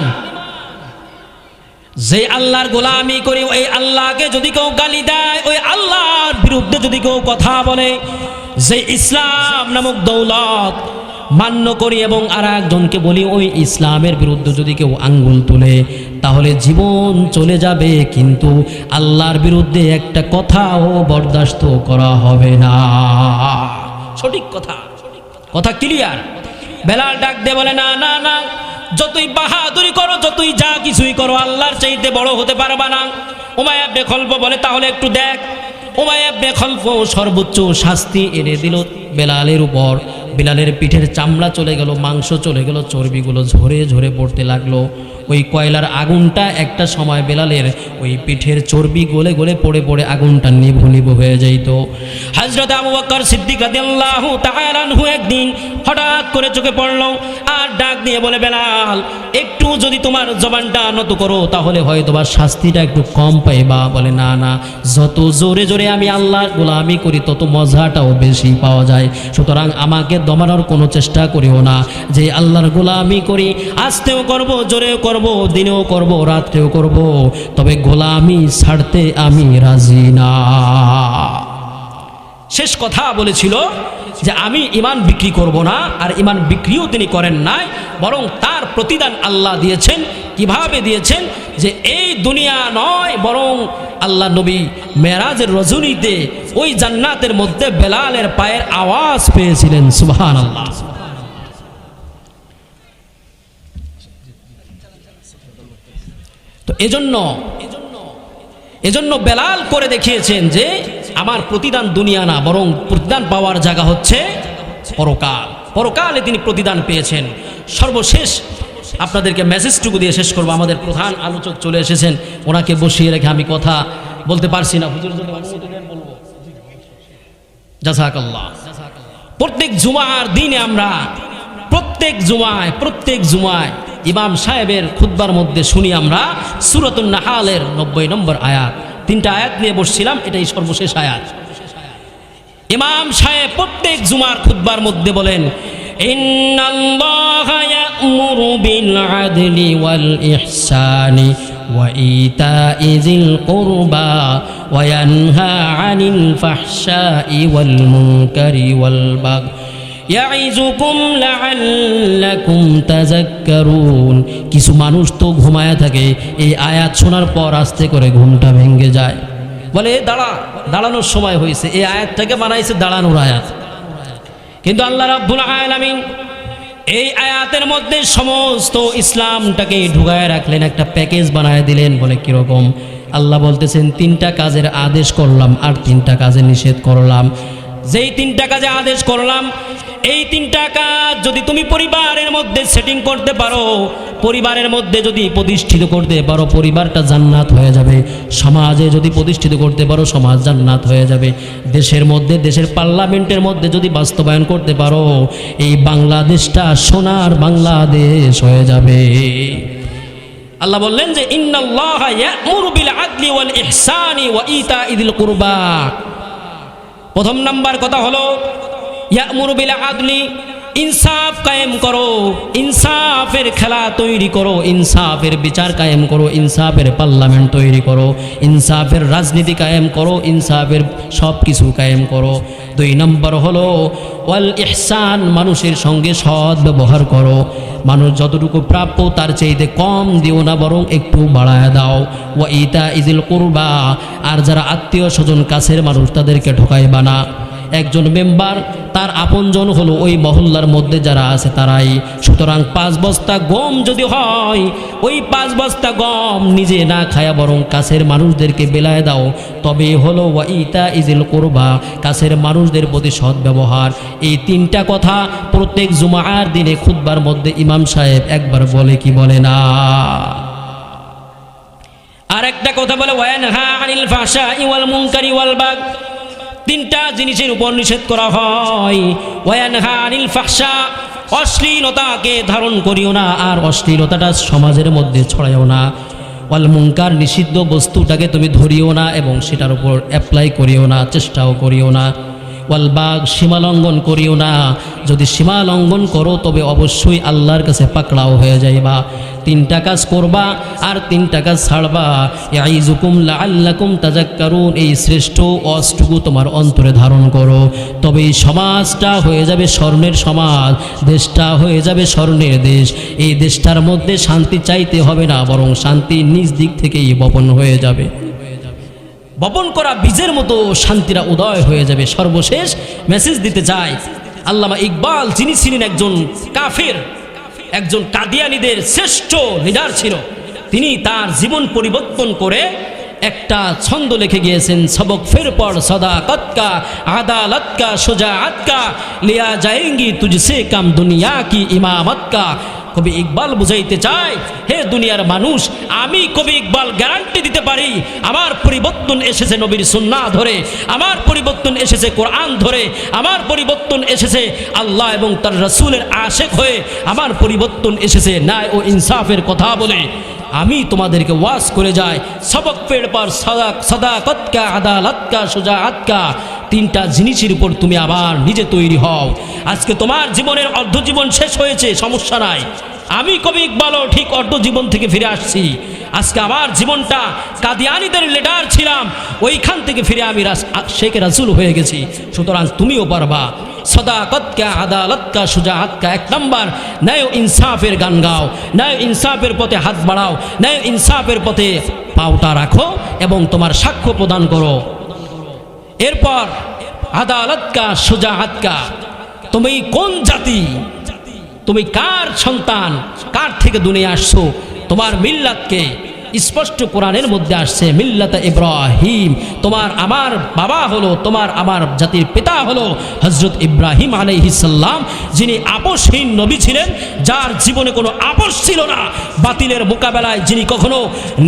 যে আল্লাহর গোলামি করি, ওই আল্লাহকে যদি কেউ গালি দেয়, ওই আল্লাহর বিরুদ্ধে যদি কেউ কথা বলে, যে ইসলাম নামক দৌলত মান্য করি এবং আর একজনকে বলি ওই ইসলামের বিরুদ্ধে যদি কেউ আঙ্গুল তোলে, তাহলে জীবন চলে যাবে, কিন্তু আল্লাহর বিরুদ্ধে একটা কথাও বরদাস্ত করা হবে না। সঠিক কথা, কথা ক্লিয়ার। বেলাল ডাক দিয়ে বলে, না না না, যতই বাহাদুরি করো, যতই যা কিছুই করো, আল্লাহর চাইতে বড় হতে পারবা না। উমাইয়া ইবনে খলফ বলে, তাহলে একটু দেখ। উমাইয়া ইবনে খলফ সর্বোচ্চ শাস্তি এনে দিল বেলালের উপর। বেলালের পিঠের চামড়া চলে গেল, মাংস চলে গেল, চর্বিগুলো ঝরে ঝরে পড়তে লাগলো। ওই কয়লার আগুনটা একটা সময় বেলালের ওই পিঠের চর্বি গলে গলে পড়ে পড়ে আগুনটা নিভু নিভু হয়ে যাইত। হযরত আবু বকর সিদ্দিক রাদিয়াল্লাহু তাআলা আনহু একদিন হঠাৎ করে চোখে পড়ল আর ডাক দিয়ে বলে, বেলাল, একটু যদি তোমার জবানটা নত করো তাহলে হয় তোমার শাস্তিটা একটু কম পাইবা। বলে, না না, যত জোরে জোরে আমি আল্লাহর গোলামি করি তত মজাটাও বেশি পাওয়া যায়, সুতরাং আমাকে দমানোর কোনো চেষ্টা করিও না। যে আল্লাহর গোলামি করি, আস্তেও করব, জোরেও করব, দিনেও করব, রাত্রেও করব, তবে গোলামি ছাড়তে আমি রাজি না। শেষ কথা বলেছিল যে আমি ঈমান বিক্রি করব না, আর ঈমান বিক্রিও তিনি করেন নাই, বরং তার প্রতিদান আল্লাহ দিয়েছেন। কিভাবে দিয়েছেন? যে এই দুনিয়া নয়, বরং আল্লাহ নবী মেরাজের রজনীতে ওই জান্নাতের মধ্যে বেলালের পায়ের আওয়াজ পেয়েছিলেন। সুবহানাল্লাহ। তো এজন্য বেলাল করে দেখিয়েছেন যে আমার প্রতিদান দুনিয়া না, বরং প্রতিদান পাওয়ার জায়গা হচ্ছে পরকাল। পরকালে তিনি প্রতিদান পেয়েছেন। সর্বশেষ আপনাদেরকে মেসেজটুকু দিয়ে শেষ করবো। আমাদের প্রধান আলোচক চলে এসেছেন, ওনাকে বসিয়ে রেখে আমি কথা বলতে পারছি না। হুজুর যদি অনুমতি দেন বলবো। জাযাকাল্লাহ। প্রত্যেক জুমার দিনে আমরা প্রত্যেক জুমায় ইমাম সাহেবের খুতবার মধ্যে শুনি আমরা সূরাতুন নাহালের 90 নম্বর আয়াত। 3টা আয়াত নিয়ে বসছিলাম, এটাই সর্বশেষ আয়াত। ইমাম সাহেব প্রত্যেক জুমার খুতবার মধ্যে বলেন, ইন্নাল্লাহা ইয়া'মুরু বিল আদলি ওয়াল ইহসানি ওয়া ইতা'i যিল কুরবা ওয়া ইয়ানহা আনিল ফাহশাই ওয়াল মুনকারি ওয়াল বাগই ইয়াইযুকুম লাআল্লাকুম তাযাক্কারুন। কিছু মানুষ তো ঘুমায়া থাকে, এই আয়াত শোনার পর আস্তে করে ঘুমটা ভেঙে যায়, বলে দাঁড়ানোর সময় হয়েছে। এই আয়াতটাকে বানাইছে দাঁড়ানোর আয়াত, কিন্তু আল্লাহ রাব্বুল আলামিন এই আয়াতের মধ্যে সমস্ত ইসলামটাকে ঢুকায় রাখলেন, একটা প্যাকেজ বানায় দিলেন। বলে কিরকম? আল্লাহ বলতেছেন 3টা কাজের আদেশ করলাম আর 3টা কাজে নিষেধ করলাম। যেই 3টা কাজে আদেশ করলাম, এই 3টা কাজ যদি তুমি পরিবারের মধ্যে সেটিং করতে পারো, পরিবারের মধ্যে যদি প্রতিষ্ঠিত করতে পারো, পরিবারটা জান্নাত হয়ে যাবে। সমাজে যদি প্রতিষ্ঠিত করতে পারো, সমাজ জান্নাত হয়ে যাবে। দেশের মধ্যে, দেশের পার্লামেন্টের মধ্যে যদি বাস্তবায়ন করতে পারো, এই বাংলাদেশটা সোনার বাংলাদেশ হয়ে যাবে। আল্লাহ বললেন যে ইন্নাল্লাহা ইয়া'মুরু বিল আদলি ওয়াল ইহসানি ওয়া ইতা'i যিল কুরবা। প্রথম নাম্বার কথা হলো ইয়া'মুরু বিল আদলি, ইনসাফ কায়েম করো, ইনসাফের খেলা তৈরি করো, ইনসাফের বিচার কায়েম করো, ইনসাফের পার্লামেন্ট তৈরি করো, ইনসাফের রাজনীতি কায়েম করো, ইনসাফের সব কিছু কায়েম করো। 2 নম্বর হলো ওয়াল ইহসান, মানুষের সঙ্গে সৎ ব্যবহার করো। মানুষ যতটুকু প্রাপ্য তার চাইতে কম দিও না, বরং একটু বাড়ায় দাও। ওয়া ইতা'i যিল কুরবা, আর যারা আত্মীয় স্বজন কাছের মানুষ তাদেরকে ঠকাইবা না। একজন মেম্বার, তার আপনজন হলো ওই মহল্লার মধ্যে যারা আছে তারাই। সুতরাং 5 বস্তা গম যদি হয়, ওই 5 বস্তা গম নিজে না খায়া বরং কাছের মানুষদেরকে বেলায় দাও, তবে হলো ওয়া ইতা'i যিল কুরবা, কাছের মানুষদের প্রতি সৎ ব্যবহার। এই 3টা কথা প্রত্যেক জুমার দিনে খুতবার মধ্যে ইমাম সাহেব একবার বলে কি বলে না? আর একটা কথা বলে ওয়া ইয়ানহা আনিল ফাহশাই ওয়াল মুনকারি ওয়াল বাগই। 3টা জিনিসের উপর নিষেধ করা হয়। ওয়া ইয়ানহা আনিল ফাহশা, অশ্লীলতাকে ধারণ করিও না, আর অশ্লীলতাটা সমাজের মধ্যে ছড়াইও না। ওয়াল মুনকার, নিষিদ্ধ বস্তুটাকে তুমি ধরিও না এবং সেটার উপর অ্যাপ্লাই করিও না, চেষ্টাও করিও না। ওয়াল বাগ, সীমা লঙ্ঘন করিও না। যদি সীমা লঙ্ঘন করো তবে অবশ্যই আল্লাহর কাছে পাকড়াও হয়ে যাইবা। 3টা কাজ করবা আর 3টা কাজ ছাড়বা। ইয়াইযুকুম লাআল্লাকুম তাযাক্কারুন, এই শ্রেষ্ঠ ওয়াজটুকু তোমার অন্তরে ধারণ করো, তবে এই সমাজটা হয়ে যাবে স্বর্ণের সমাজ, দেশটা হয়ে যাবে স্বর্ণের দেশ। এই দেশটার মধ্যে শান্তি চাইতে হবে না, বরং শান্তি নিজ দিক থেকেই বপন হয়ে যাবে। বপন করা বীজের মতো শান্তিরা উদয় হয়ে যাবে। সর্বশেষ মেসেজ দিতে চাই, আল্লামা ইকবাল যিনি ছিলেন একজন কাফের, একজন কাদিয়ানীদের শ্রেষ্ঠ লিডার ছিল, তিনি তার জীবন পরিবর্তন করে একটা ছন্দ লিখে গিয়েছেন, সবক ফির পড় সদাকত কা আদালত কা শুজাআত কা লিয়া যায়েঙ্গি তুঝসে কাম দুনিয়া কি ইমামত কা। কবি ইকবাল বুঝাইতে চায়, হে দুনিয়ার মানুষ, আমি কবি ইকবাল গ্যারান্টি দিতে পারি আমার পরিবর্তন এসেছে নবীর সুন্নাহ ধরে, আমার পরিবর্তন এসেছে কোরআন ধরে, আমার পরিবর্তন এসেছে আল্লাহ এবং তার রাসূলের আশেক হয়ে, আমার পরিবর্তন এসেছে ন্যায় ও ইনসাফের কথা বলে। আমি তোমাদেরকে ওয়াজ করে যাই, সবক পেড় পর সাদাকত কা, আদালত কা, শুজাআত কা, তিনটা জিনিসের উপর তুমি আবার নিজে তৈরি হও। আজকে তোমার জীবনের অর্ধ জীবন শেষ হয়েছে, সমস্যা নাই, আমি কবি ইকবালও ঠিক অর্ধ জীবন থেকে ফিরে আসছি। আজকে আমার জীবনটা কাদিয়ানীদের লিডার ছিলাম, ওইখান থেকে ফিরে আমি শেখ রাসূল হয়ে গেছি। সুতরাং তুমিও পারবা। সদাকত কা, আদালত কা, শুজাআত কা, এক নম্বর ন্যায় ইনসাফের গান গাও, ন্যায় ইনসাফের পথে হাত বাড়াও, ন্যায় ইনসাফের পথে পাওটা রাখো এবং তোমার সাক্ষ্য প্রদান করো। এরপর আদালত কা, শুজাআত কা, তুমি কোন জাতি, তুমি কার সন্তান, কার থেকে দুনিয়া আসছো, তোমার মিল্লাতকে স্পষ্ট কোরআনের মধ্যে আসছে, মিল্লাত ইব্রাহিম, তোমার আমার বাবা হলো, তোমার আমার জাতির পিতা হলো হযরত ইব্রাহিম আলাইহিস সালাম, যিনি আপোষহীন নবী ছিলেন, যার জীবনে কোনো আপোষ ছিল না। বাতিলের মোকাবেলায় যিনি কখনো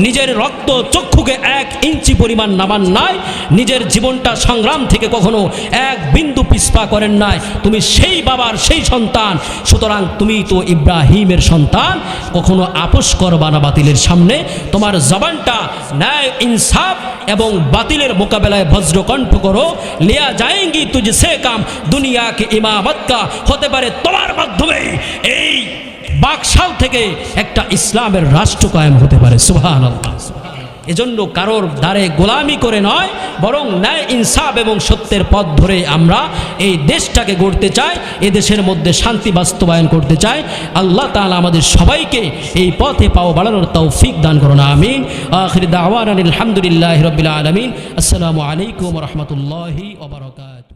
নিজের রক্ত চক্ষুকে 1 ইঞ্চি পরিমাণ নামান নাই, নিজের জীবনটা সংগ্রাম থেকে কখনো 1 বিন্দু পিছপা করেন নাই। তুমি সেই বাবার সেই সন্তান, সুতরাং তুমি তো ইব্রাহিমের সন্তান, কখনো আপোষ করবা না বাতিলের সামনে। তোমার জবানটা ন্যায় ইনসাফ এবং বাতিলের মোকাবেলায় বজ্রকণ্ঠ করো। লিয়া যায়েঙ্গি তুঝসে কাম দুনিয়া কে ইমামত কা, হতে পারে তোমার মাধ্যমে এই বাকশাল থেকে একটা ইসলামের রাষ্ট্র কায়েম হতে পারে। সুবহানাল্লাহ। এজন্য কারোর দ্বারে গোলামি করে নয়, বরং ন্যায় ইনসাফ এবং সত্যের পথ ধরে আমরা এই দেশটাকে গড়তে চাই, এই দেশের মধ্যে শান্তি বাস্তবায়ন করতে চাই। আল্লাহ তাআলা আমাদের সবাইকে এই পথে পাও বাড়ানোর তৌফিক দান করুন, আমিন। আখির দাওয়ানা আলহামদুলিল্লাহি রাব্বিল আলামিন। আসসালামু আলাইকুম ওয়া রাহমাতুল্লাহি ওয়া বারাকাতুহু।